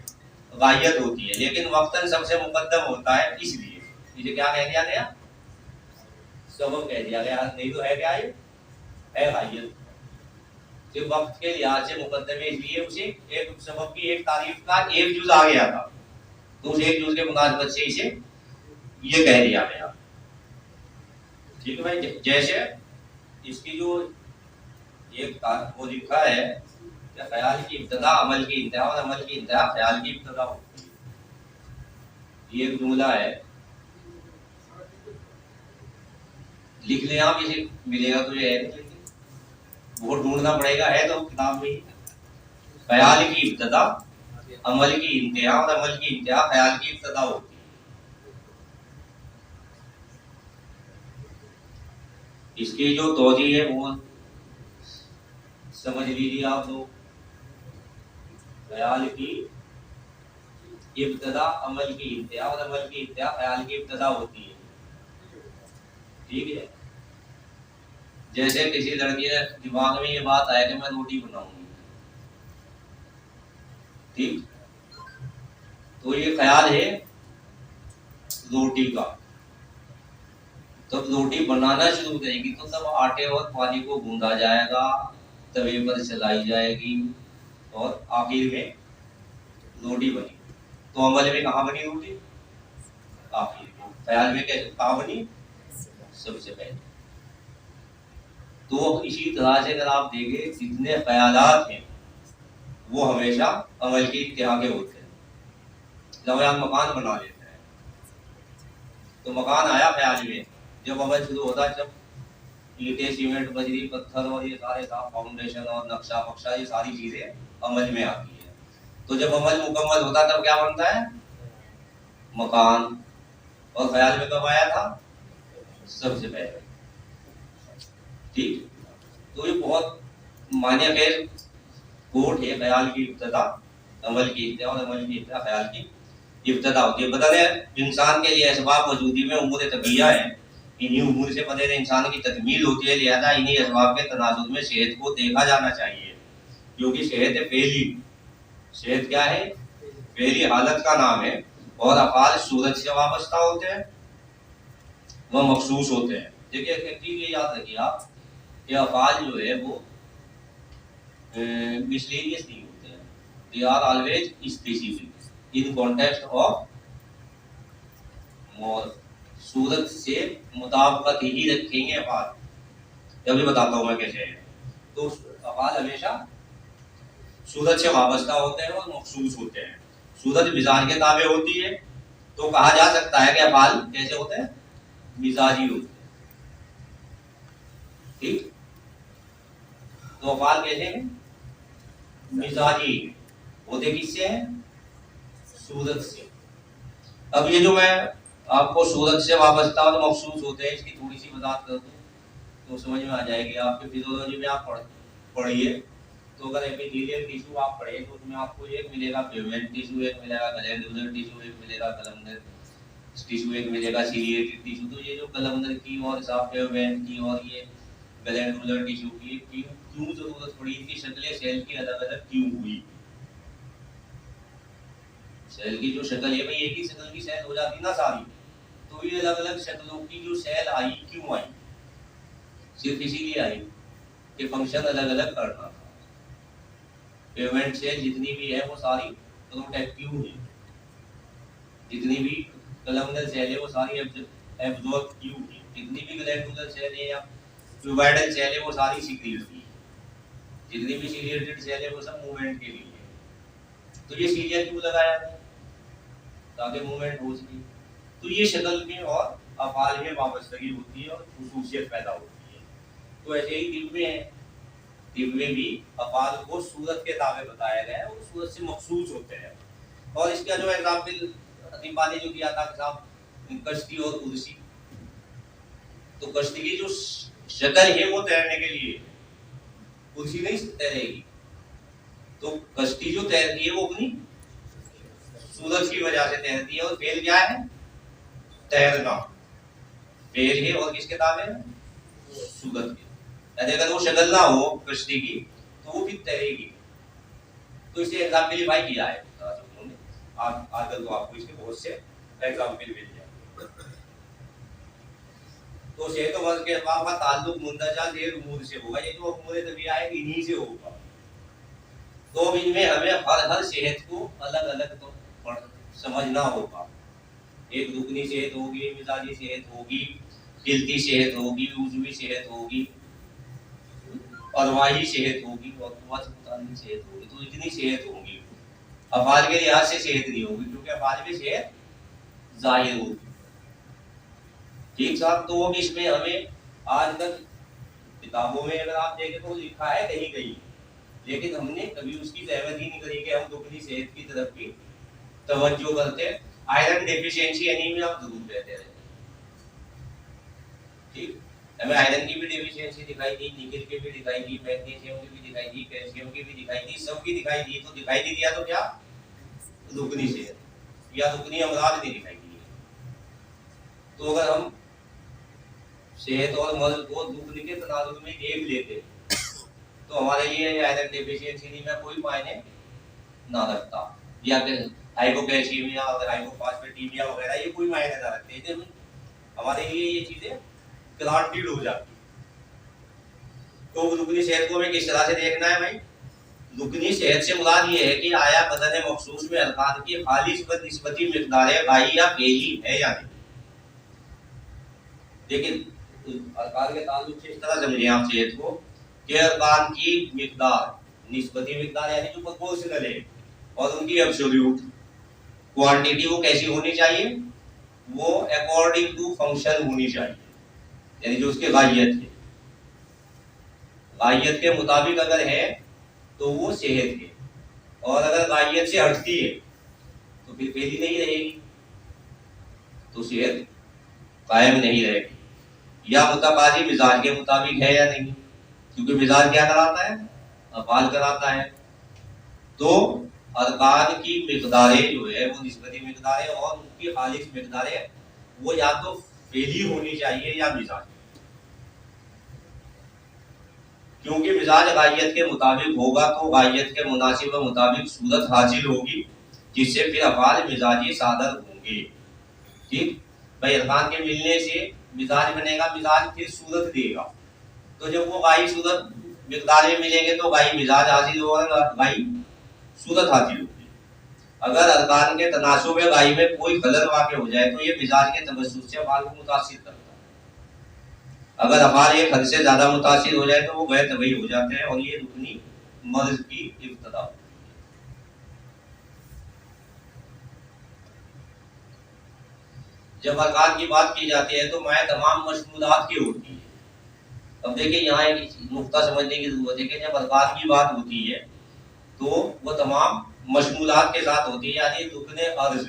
गायत होती है, लेकिन वक्तन सबसे मुकद्दम होता है, इसलिए इसे क्या कह दिया गया? सबब कह दिया गया। नहीं तो है क्या? ये है गायत, सिर्फ वक्त के लिहाज से मुकद्दम है, इसलिए उसे एक सबब की एक तारीफ का एक जुज आ गया था, तो उस एक जुज के मुनासिबत से इसे ये कह दिया गया। ठीक है भाई, जैसे इसकी जो एक वो लिखा है कि ख्याल की इब्तदा अमल की इंतहा और अमल की इंतहा ख्याल की इब्तदा होती है। ये एक जुमला है, लिख लें आप, इसे मिलेगा तो ये है, वो ढूंढना पड़ेगा, है तो किताब में। ख्याल की इब्तदा अमल की इंतहा और अमल की इंतहा ख्याल की इब्तदा होती है। इसकी जो तौजीह है वो समझ लीजिए आप लोग। ख्याल की इब्तदा अमल की इंतहा और अमल की इंतहा ख्याल की इब्तदा होती है। ठीक है, जैसे किसी लड़के के दिमाग में ये बात आया कि मैं रोटी बनाऊंगी, ठीक, तो ये ख्याल है रोटी का। तब रोटी बनाना शुरू करेगी तो तब आटे और पानी को गूंदा जाएगा, तवे पर चलाई जाएगी और आखिर में रोटी बनी। तो अमल में कहाँ बनी रोटी? आखिर में। ख्याल में कैसे कहाँ बनी? सबसे पहले। तो इसी तरह से अगर आप देखें जितने ख्यालात हैं वो हमेशा अमल की इंतहा के होते हैं। जब आप मकान बना लेते हैं तो मकान आया ख्याल में, जब अमल शुरू होता है, जब ईंटें, सीमेंट, बजरी, पत्थर और ये सारे काम, फाउंडेशन और नक्शा बक्शा, ये सारी चीजें अमल में आती है। तो जब अमल मुकम्मल होता है तब क्या बनता है? मकान। और ख्याल में कब आया था? सबसे पहले। ठीक, तो ये बहुत मानिए खैर कोट है ख्याल की इब्तदा, अमल की इब्तदा और अमल की इब्तदा ख्याल की इब्तदा होती है। बदन इंसान के लिए असबाब वजूदी में उमूर तबिया है, इन्हीं उमूर से बदन इंसान की तकमील होती है, लिहाजा इन्हीं असबाब के तनाजुर में सेहत को देखा जाना चाहिए, क्योंकि सेहत है पहली, सेहत क्या है, पहली हालत का नाम है। और अफाल सूरत से वाबस्ता होते हैं, वह मखसूस होते हैं। देखिए एक चीज ये याद रखिए आप कि अफाल जो है वो मिसलेनियस नहीं होते हैं, they are always specific in context of more, सूरत से मुताबिकत ही रखेंगे अफाल। जब भी बताता हूँ मैं कैसे है, तो अफाल हमेशा सूरत से वाबस्ता होते हैं और मखसूस होते हैं। सूरत मिजाज के ताबे होती है, तो कहा जा सकता है कि अफाल कैसे होते हैं, मिजाजी होते हैं। ठीक, तो अफाल कैसे हैं, मिजाजी होते किससे हैं, सूरत से। अब ये जो मैं आपको सूरत से वाबस्ता और मखसूस होते हैं इसकी थोड़ी सी वजाहत कर दूं तो समझ में आ जाएगी। आपके फिजियोलॉजी में आप पढ़िए, तो अगर एपिथेलियल टिश्यू आप पढ़े तो उसमें आपको एक मिलेगा पेवेंट टिश्यू, एक मिलेगा ग्लैंडुलर टिश्यू, एक मिलेगा कलमनर टिश्यू, एक मिलेगा सीलिएटेड टिश्यू। तो ये जो कलमनर की और पेवेंट की और ये ग्लैंडुलर टिश्यू की क्यों जरूरत पड़ी, इनकी शक्लें सेल की अलग अलग क्यों हुई। सेल की जो शक्ल है भाई एक ही शक्ल की सेल हो जाती ना सारी, तो ये अलग अलग शक्लों की जो सेल आई क्यों आई, सिर्फ इसीलिए आई कि फंक्शन अलग अलग करना था। पेवेंट सेल जितनी भी है वो सारी प्रोटेक्टिव है, जितनी भी कलमनर सेल है वो सारी एब्जॉर्बिव है, जितनी भी ग्लैंडुलर सेल है या क्यूबाइडल सेल है वो सारी सिक्रीटरी है, जितनी भी सीलिएटेड सेल है वो सब मूवमेंट के लिए है। तो ये सीलिया क्यों लगाया है, ताकि मूवमेंट हो सके। तो ये शक्ल में और अफाल में वाबस्तगी होती है और खुसूसियत पैदा होती है। तो ऐसे ही दिल में है, दिल में भी अफाल को सूरत के ताबे बताया गया है और सूरत से मखसूस होते हैं। और इसका जो एग्जाम्पल अतीबा ने जो दिया था कि साहब कश्ती और कुर्सी, तो कश्ती की जो शक्ल है वो तैरने के लिए, कुर्सी नहीं तैरेगी। तो कश्ती जो तैरती है वो अपनी सूरज की वजह से तैरती है, और फेल क्या है, तैरना फेल है और किसके ताबे है, सूरज के। यदि अगर वो शक्ल ना हो कश्ती की तो वो फिर तैरेगी। तो इसे एग्जाम्पल भाई किया है उन्होंने, आगे तो आपको इसके बहुत से एग्जाम्पल मिल जाएंगे। तो सेहत और वर्ग के अहबाब का ताल्लुक मुंदरजा ढेर उमूर से होगा, ये जो उमूर तबिया है इन्हीं से होगा। तो अब इनमें हमें हर सेहत को अलग अलग तो समझना होगा। एक रुकनी सेहत होगी, मिजाजी सेहत होगी, दिलती सेहत होगी, उजवी सेहत होगी, अरवाही सेहत होगी और सेहत होगी। तो इतनी सेहत होगी, अफाल के लिहाज से सेहत नहीं होगी, क्योंकि अफाल में सेहत जाहिर होगी। ठीक साहब, तो अब इसमें हमें आज तक किताबों में अगर आप देखें तो लिखा है कहीं कहीं, लेकिन हमने कभी उसकी जहमत ही नहीं करी कि हम दुगनी सेहत की तरफ भी तवज्जो करते। आयरन डेफिशिएंसी एनीमिया आप जरूर कहते रहे, ठीक, हमें आयरन की भी डेफिशिएंसी दिखाई दी, निकेल की भी दिखाई दी, मैग्नीशियम की भी दिखाई दी, कैल्शियम की भी दिखाई दी, सब की दिखाई दी। तो दिखाई दी दिया तो क्या, दुगनी सेहत या दुगनी अमराज नहीं दिखाई दी। तो अगर हम सेहत और मर्ज को दुगनी के तनाजुर में देख लेते तो हमारे लिए आयरन डेफिशिएंसी में कोई मायने ना रखता, या फिर हाइपोकैल्शियमिया और हाइपोफॉस्फेटीमिया वगैरह ये कोई मायने ना रखते थे, हमारे लिए ये चीजें ग्रांटेड हो जाती। तो दुगनी सेहत को हमें किस तरह से देखना है भाई, दुगनी सेहत से मुराद ये है कि आया बदन मखसूस में अल्फाज की खालिस व निस्बती मिकदार गाई या बेली है या नहीं। लेकिन अरकान के ताल्लुक से इस तरह समझिए आप सेहत को कि अरकान की मिकदार निस्बती मिकदार यानी जो प्रोपोर्शनल है, और उनकी एब्सोल्यूट क्वांटिटी वो कैसी होनी चाहिए, वो अकॉर्डिंग टू फंक्शन होनी चाहिए, यानी जो उसके गायत है, गायत के मुताबिक अगर है तो वो सेहत है, और अगर गायत से हटती है तो फिर पहली नहीं रहेगी, तो सेहत कायम नहीं रहेगी। या मुताबादी मिजाज के मुताबिक है या नहीं, क्योंकि मिजाज क्या कराता है, अफाल कराता है। तो अरकान की मिकदारें जो है वो निस्बती मिकदारें और उनकी खालिस मिकदारें वो या तो फेली होनी चाहिए या मिजाज, क्योंकि मिजाज गायत के मुताबिक होगा तो गायत के मुनासिब मुताबिक सूरत हासिल होगी, जिससे फिर अफाल मिजाजी सादर होंगे। ठीक भाई, अरकान के मिलने से मिजाज बनेगा, मिजाज फिर सूरत देगा। तो जब वो गाई सूरत मिकदार में मिलेंगे तो गाई मिजाज हासिल होगा, गाई सूरत हासिल होगी। अगर अरकान के तनासुब गाई में कोई खलल वाक़ हो जाए तो ये मिजाज के तवज्जुह से अफाल को मुतासिर करता है। अगर अफाल एक हद से ज्यादा मुतासिर हो जाए तो वो गैर तबई हो जाते हैं और ये रुकनी मर्ज की इब्तदा होती है। जब अरकान की बात की जाती है तो मैं तमाम मशमूलात की होती है। अब देखिए यहाँ एक नुक्ता समझने की जरूरत है कि जब अरकान की बात होती है तो वो तमाम मशमूलात के साथ होती है, यानी रुकने अर्ज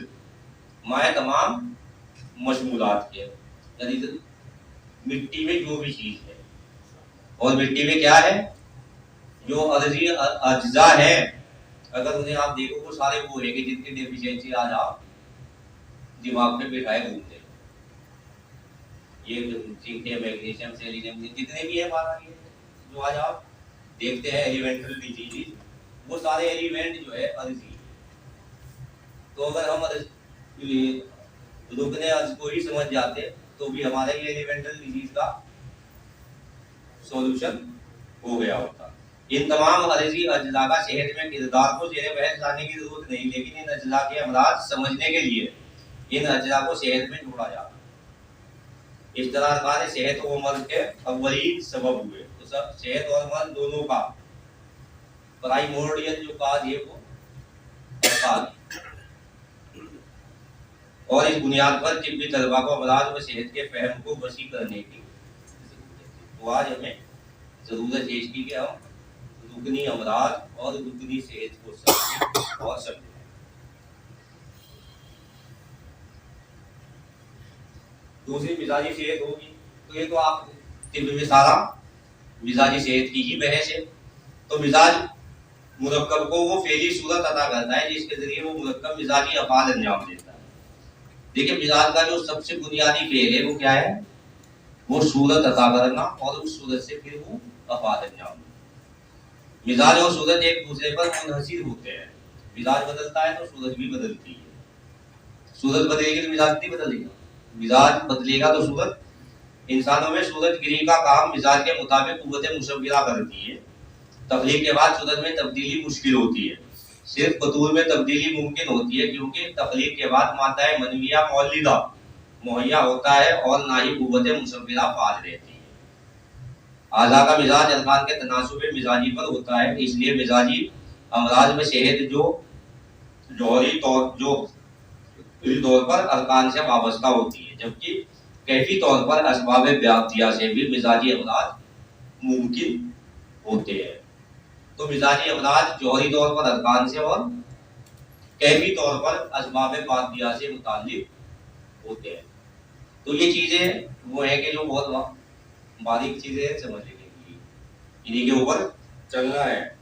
मैं तमाम मशमूलात के, यानी मिट्टी में जो भी चीज है, और मिट्टी में क्या है जो अर्जी अज्जा है, अगर उन्हें आप देखो वो सारे वो है कि जिनकी डेफिशिएंसी आज आप दिमाग में बिठाए घूमते हैं, ये जिंक, मैग्नीशियम, सेलेनियम, जितने भी है हमारा ये जो आज आप देखते हैं एलिमेंटल डिजीज, वो सारे एलिमेंट जो है अर्जी। तो अगर हम रुकने अर्ज को ही समझ जाते तो भी हमारे ये एलिमेंटल डिजीज का सॉल्यूशन हो गया होता। इन तमाम अर्जी अज्जा का सेहत में किरदार को जेरे बहस लाने की जरूरत नहीं, लेकिन इन अज्जा के अमराज समझने के लिए इन अज्जा को सेहत में जोड़ा जाता। इस तरह अरकान सेहत और मर्ज के अव्वलीन सबब हुए। तो सब सेहत और मर्ज दोनों का प्राइमोर्डियल जो काज है वो अरकान, और इस बुनियाद पर तिब्बी तलबा को अमराज व सेहत के फहम को वसी करने की तो आज हमें जरूरत है इसकी कि हम रुकनी अमराज और रुकनी सेहत को समझें और समझें। दूसरी मिजाजी सेहत होगी, तो ये तो आप तिब्ब में सारा मिजाजी सेहत की ही बहस है। तो मिजाज मुरक्कब को वो फेली सूरत अदा करता है जिसके जरिए वो मुरक्कब मिजाजी अफाल अंजाम देता है। देखिए मिजाज का जो सबसे बुनियादी फेल है वो क्या है, वो सूरत अदा करना और उस सूरत से फिर वो अफाल अंजाम। मिजाज और सूरत एक दूसरे पर मुनहसिर होते हैं। मिजाज बदलता है तो सूरत भी बदलती है। सूरत बदलेगी तो मिजाज नहीं बदलेगा, मिजाज बदलेगा तो सूरत। इंसानों में सूरत गिरी का काम मिजाज के मुताबिक कुव्वत मुशव्विरा करती है। तख्लीक के बाद सूरत में तब्दीली मुश्किल होती है, सिर्फ फतूर में तब्दीली मुमकिन होती है, क्योंकि तख्लीक के बाद मादा मनविया मौलिदा मुहैया होता है और ना ही कुव्वत मुशव्विरा फाल रहती है। आज़ा का मिजाज अरकान के तनासुब मिजाजी पर होता है, इसलिए मिजाजी अमराज में सेहत जो जौहरी तौर पर अरकान से वाबस्ता होती है, जबकि कैफी तौर पर असबाब ब्यातिया से भी मिजाजी अमराज मुमकिन होते हैं। तो मिजाजी अमराज जौहरी तौर पर अरकान से और कैफी तौर पर असबाब ब्यातिया से मुताल्लिक होते हैं। तो ये चीजें वो है कि जो बहुत बारीक चीजें हैं समझने के लिए, इन्हीं के ऊपर चलना है।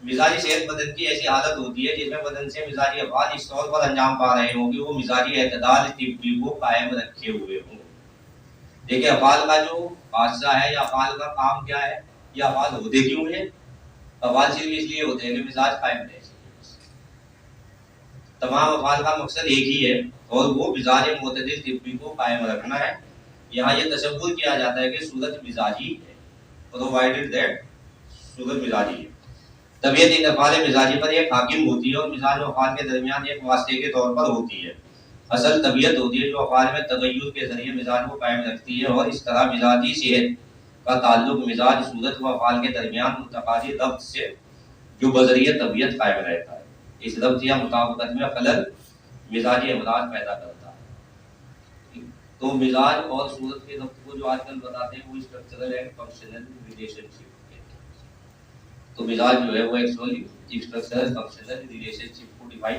मिजाजी सेहत बदन की ऐसी हालत होती है जिसमें बदन से मिजाजी अफआल इस तौर पर अंजाम पा रहे हों कि वो मिजाजी एतदाल तिब्बी को कायम रखे हुए हों। देखिए अफआल का जो हादसा है या अफआल का काम क्या है, या अफआल होते क्यों है। अफआल सिर्फ इसलिए होते हैं कि मिजाज कायम रहे। तमाम अफआल का मकसद एक ही है और वो मिजाज मुतदिल तिब्बी को कायम रखना है। यहाँ ये तसव्वुर किया जाता है कि सूरत मिजाजी है, प्रोवाइडेड दैट सूरत मिजाजी है। तबीयत इन अफआल मिजाजी पर एक हाकिम होती है और मिजाज और अफआल के दरमियान एक वास्ते के तौर पर होती है। असल तबीयत होती है जो अफआल में तगय्युर के जरिए मिजाज को कायम रखती है, और इस तरह मिजाजी सेहत का ताल्लुक मिजाज सूरत व अफआल के दरमियान मुतकादी रब्त से जो बजरिए तबीयत कायम रहता है। इस रब्त या मुताबिकत में खलल मिजाजी अमराज पैदा करता है। तो मिजाज और सूरत के रब्त को जो आजकल बताते हैं वो स्ट्रक्चरल एंड फंक्शनल रिलेशनशिप। तो मिजाज जो है वो एक्चुअली स्ट्रक्चरल फंक्शनल रिलेशनशिप को डिफाइन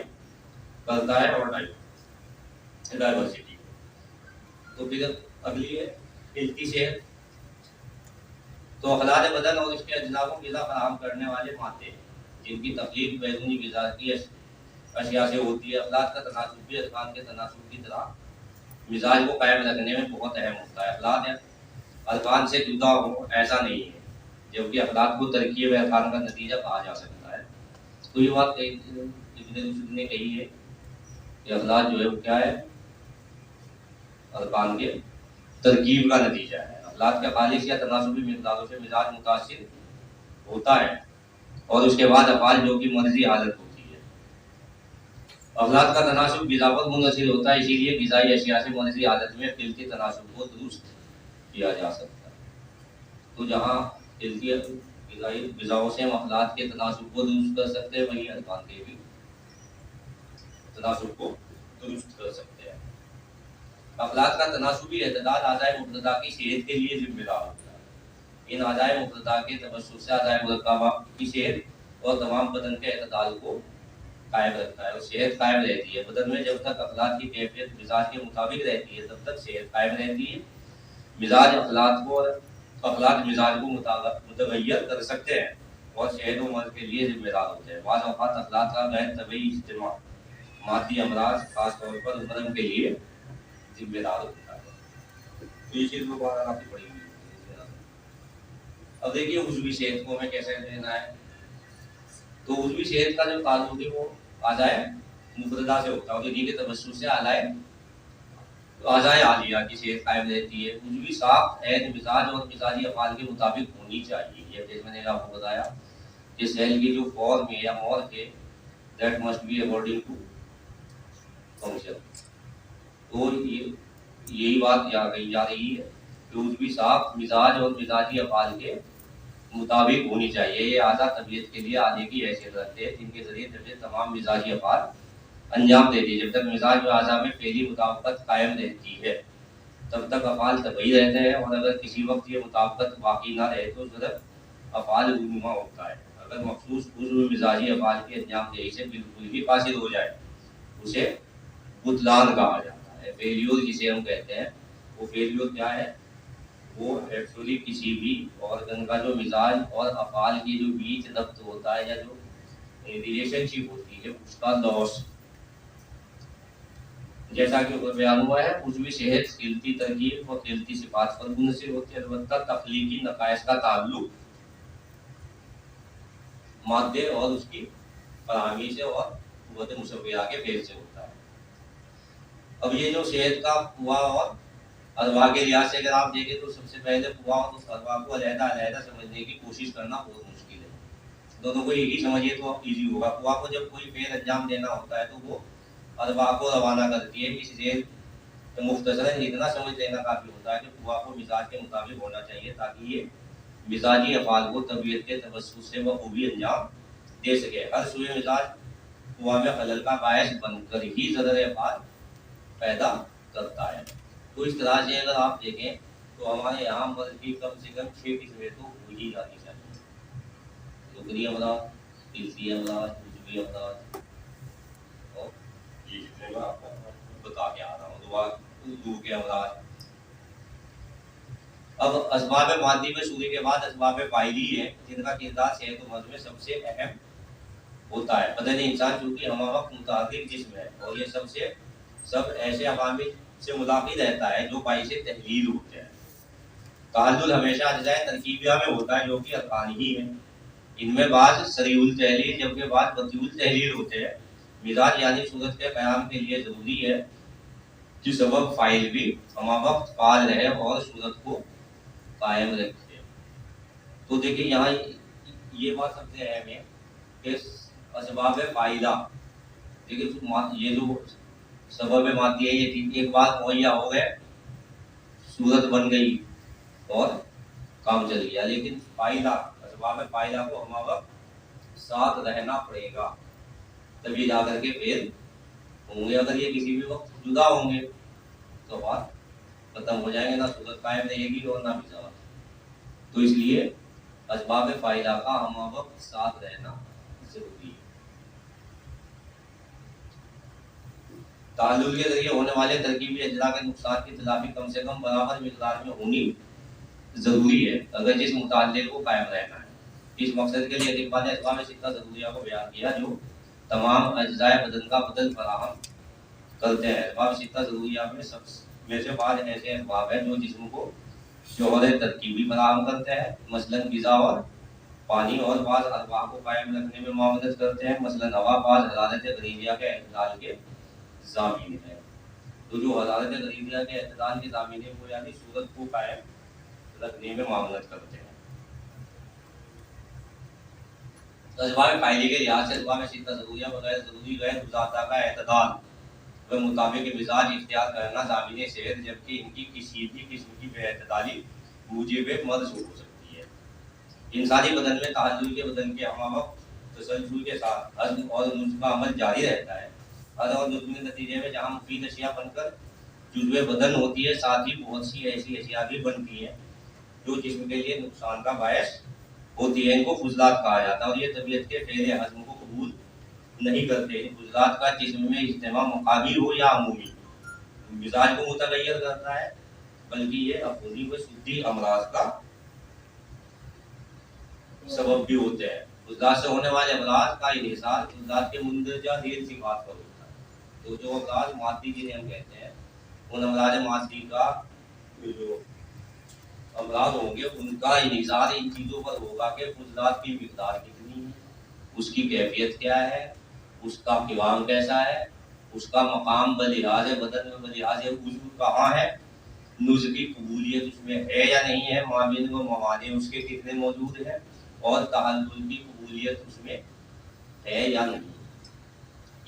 करता है और डाइवर्सिटी। तो फिर अगली है हिल्दी सेहत। तो अखलात बदन और इसके अज्जा को ग़िज़ा फराहम करने वाले मादे जिनकी तख्लीक बैरूनी ग़िज़ा की अशिया से होती है। अखलात का तनासुब भी अज़कान के तनासुब की तरह मिजाज को कायम रखने में बहुत अहम होता है। अखलात अज़कान से जुदा हो ऐसा नहीं है, जबकि अखलात को तरकीब अज़कान का नतीजा कहा जा सकता है। तो ये बात इब्न रुश्द ने कही है कि अखलात जो है वो क्या है, अज़कान के तरकीब का नतीजा है। अखलात के खालिस या तनासुबी मिक़दारों से मिजाज मुतासिर होता है और उसके बाद अफ़ाल जो कि मर्जी हालत होती है। अखलात का तनासुब ग़िज़ा पर मुनहसिर होता है, इसीलिए ग़िज़ाई अशिया से मर्जी हालत में खिलती तनासुब को दुरुस्त किया जा सकता है। तो जहाँ खिलती ग़िज़ाओं से हम अखलात के तनासुब को दुरुस्त कर सकते हैं, वहीं अज़कान के भी तनासुब को दुरुस्त कर सकते हैं। अखलाक का तनासुबी एतदाल आज़ाए मुफ़रदा की सेहत के लिए जिम्मेदार होता है। इन आज़ाए मुफ़रदा के तवस्सुस से आज़ाए मुरक्कबा की सेहत और तमाम बदन के एतदाल को कायम रखता है और सेहत कायम रहती है। बदन में जब तक अखलाक की कैफियत मिजाज के मुताबिक रहती है, तब तक सेहत कायम रहती है। मिजाज अखलाक को और अखलाक मिजाज को मुतगय्यर कर सकते हैं और सेहत व मर्ज़ के लिए जिम्मेदार होते हैं। बाज़ औक़ात अखलाक का गैर तबई इज्तिमा मादी अमराज खास तौर पर मरम के लिए जिम्मेदार होता है। तो ये चीज़ दोबारा काफ़ी बड़ी हुई है। अब देखिए उज़वी सेहत को हमें कैसे लेना है। तो उज़वी सेहत का जो ताल्लुक है वो आज़ाए मुफ़रदा से होता है और इन्हीं के तवस्सुस से आज़ाए आलिया की सेहत कायम रहती है। उज़वी साख ऐन मिजाज और मिजाजी अफ़ाल के मुताबिक होनी चाहिए। ये जैसे मैंने आपको बताया कि सेल की जो फॉर्म है या मॉर्फ है, that must be according to function. तो यही बात यहाँ कही जा रही है कि उज़वी साख मिजाज और मिजाजी अफ़ाल के मुताबिक होनी चाहिए। ये आज़ा तबीयत के लिए आधे की हैसियत रखते हैं, जिनके ज़रिए तबीयत तमाम मिजाजी अफ़ाल अंजाम देती है। जब तक मिजाज व आज़ा में पहली मुताबिकत कायम रहती है, तब तक अफ़ाल तबई रहते हैं और अगर किसी वक्त ये मुताबिकत बाकी ना रहे तो ज़रब अफ़ाल रूनुमा होता है। अगर मखसूस उज़्व मिजाजी अफ़ाल के अंजाम देही से बिल्कुल ही फासिल हो जाए, उसे बुतलान कहा जाता है। फेल्यूर जिसे हम कहते हैं, वो फेल्यूर क्या है, वो एक्चुअली किसी भी ऑर्गन का जो मिजाज और अफ़ाल के जो बीच रब्त होता है या जो रिलेशनशिप होती है उसका लॉस। जैसा कि ऊपर बयान हुआ है, उज़वी सेहत खिलती तरकीब और खिलती सिफात पर मुनहसिर होती है। अलबत्ता तख्लीकी नकाइस का ताल्लुक मादे और उसकी फराहमी से और कुव्वत मुशव्विहा के फेल से होता है। अब ये जो सेहत का कुआ और अरवा के लिहाज से अगर आप देखें तो सबसे पहले कुआ और उस अरवा को अलहदा समझने की कोशिश करना बहुत मुश्किल है। दोनों को एक ही समझिए तो ईजी होगा। कुआ को जब कोई फेल अंजाम देना होता है तो वो अरवा को रवाना करती है। इस जेल मुख्तसरन इतना समझ लेना काफ़ी होता है कि कुआ को मिजाज के मुताबिक होना चाहिए, ताकि ये मिजाजी अफ़ाल को तबीयत के तवस्सुस से बखूबी अंजाम दे सके। हर सुए मिजाज कुआ में खलल का बायस बनकर ही ज़दर अफ़ाल पैदा करता है। तो इस तरह से अगर आप देखें तो हमारे यहाँ मर्ज़ की कम से कम 6 किस्में तो हो ही जानी चाहिए। लुगरी अमराज, तिलसी अमराज, उज़वी अमराज और ये जितने मैं आपको बता के आ रहा हूँ दूर के अमराज। अब असबाब मादी में शुरू के बाद असबाब फाइली है, जिनका किरदार सेहत व मर्ज़ में सबसे अहम होता है। बदन इंसान चूँकि हम वक्त मुताबिक जिस्म है और ये सब ऐसे अवामिल से मुलाक़ी रहता है जो बाइस तहलील होते हैं। ताल्लुल हमेशा अज़ाए तरकीबिया में होता है जो कि अरकान ही है। इनमें बाज़ सरीउल तहलील जबकि बाज़ बतीउल तहलील होते हैं। मिजाज यानी सूरत के क़याम के लिए ज़रूरी है कि सबब फ़ाइल भी हमा वक्त फ़ाल रहे और सूरत को कायम रखे। तो देखिए यहाँ ये बात सबसे अहम है कि असबाब फ़ाइला, देखिए ये जो सबब मादी है ये एक बात मुहैया हो गए, सूरत बन गई और काम चल गया, लेकिन फ़ाइला असबाब फ़ाइला को हमा वक्त साथ रहना पड़ेगा, तभी जा करके फेल होंगे। अगर ये किसी भी वक्त जुदा होंगे तो बात खत्म हो जाएंगे, ना सूरत कायम रहेगी और ना मिजाज। तो इसलिए असबाब फ़ाइला का हमा वक्त साथ रहना जरूरी है। ताल्लुल के जरिए होने वाले तरकीबी अजला के नुकसान की तलाफी कम से कम बराबर मिकदार में होनी ज़रूरी है अगर जिस मुताले को कायम रहना है। इस मकसद के लिए अलिफ़ ने असबाब सित्ता ज़रूरिया को बयान किया जो तमाम अज्जाए बदन का बदल फराहम करते हैं। असबाब सित्ता ज़रूरिया में सब में से बाद ऐसे असबाब हैं जो जिस्म को शोहर तरकीबी फराहम करते हैं, मसलन ग़िज़ा और पानी, और बाज़ अरवा को कायम रखने में मुआवनत करते हैं, मसलन हवा, बाज़ हरारत गरीबिया के अतदाल के ज़ामीन है। तो जो हरारत गरीबिया के अतदाल के ज़ामीन है वो यानी सूरत को कायम रखने में मुआवनत करते हैं। असबाब फ़ायदे के लिहाज से असबाब सित्ता ज़रूरिया बगैर ज़रूरी गैर गुज़ाता का एतदाल व मुताबिक मिजाज इख्तियार करना ज़ामीन सेहत, जबकि इनकी किसी भी किस्म की बेअतदाली मूजिब मर्ज़ हो सकती है। इंसानी बदन में ताल्लुल के बदन के हमावक्त तसलसल के साथ हज़्म और नुज़्म का अमल जारी रहता है। हज़्म और नुज़्म के नतीजे में जहाँ मुफीद अशिया बनकर जुज़्वे बदन होती है, साथ ही बहुत सी ऐसी अशिया भी बनती हैं जो जिस्म के लिए नुकसान का बायस होती है। इनको फुज़लात कहा जाता है और ये तबीयत के फ़ेल हज़्म को कबूल नहीं करते। इन फुज़लात का जिस्म में इज्तिमा मुक़ाबी हो या अमूमी मिजाज को मुतग़य्यर करता है, बल्कि ये अफूदी व सुद्दी अमराज का सबब भी होते हैं। फुज़लात से होने वाले अमराज का इन्हिसार फुज़लात के मुंदरजा ज़ेल सिफ़ात पर होता है। तो जो अमराज मादी जिन्हें हम कहते हैं, उन अमराज मादी का जो अमराज होंगे उनका इन्हिसार इन चीज़ों पर होगा कि फुज़लात की मिक़दार कितनी है, उसकी कैफियत क्या है, उसका क़िवाम कैसा है, उसका मकाम बलिहाज़ बदन में बलिहाज़ उज़्व कहाँ है, नुज़्म की कबूलियत उसमें है या नहीं है, माबिन व मवाने उसके कितने मौजूद हैं, और तहल्लुल की कबूलियत उसमें है या नहीं।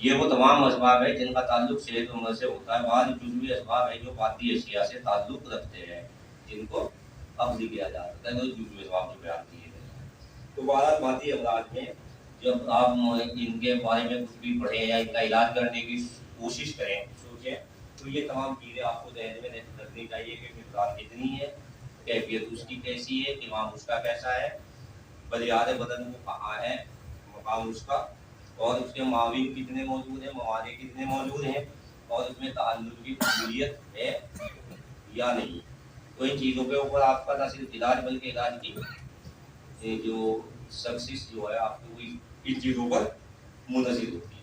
ये वो तमाम असबाब है जिनका ताल्लुक सेहत उम्र से होता है। बाद जुज़वी असबाब है जो बाती अशिया से ताल्लुक रखते हैं, जिनको अख्ज़ किया जा सकता है, जो जुज़वी असबाब जो बयान किए गए हैं। तो बात बाती अमराज में जब आप इनके बारे में कुछ भी पढ़ें या इनका इलाज करने की कोशिश करें, सोचें, तो ये तमाम चीज़ें आपको ज़हन में रखनी चाहिए कि मिक़दार कितनी है, कैफियत उसकी कैसी है, क़िवाम उसका कैसा है, बलिहाज़ बदन वो कहाँ है, मकाम उसका, और उसके माविन कितने मौजूद हैं, मवाने कितने मौजूद हैं, और उसमें तहल्लुल की कबूलियत है या नहीं। तो इन चीज़ों के ऊपर आपका न सिर्फ इलाज बल्कि इलाज की जो सक्सेस जो है आपको इन चीज़ों पर मुनहसिर होती है।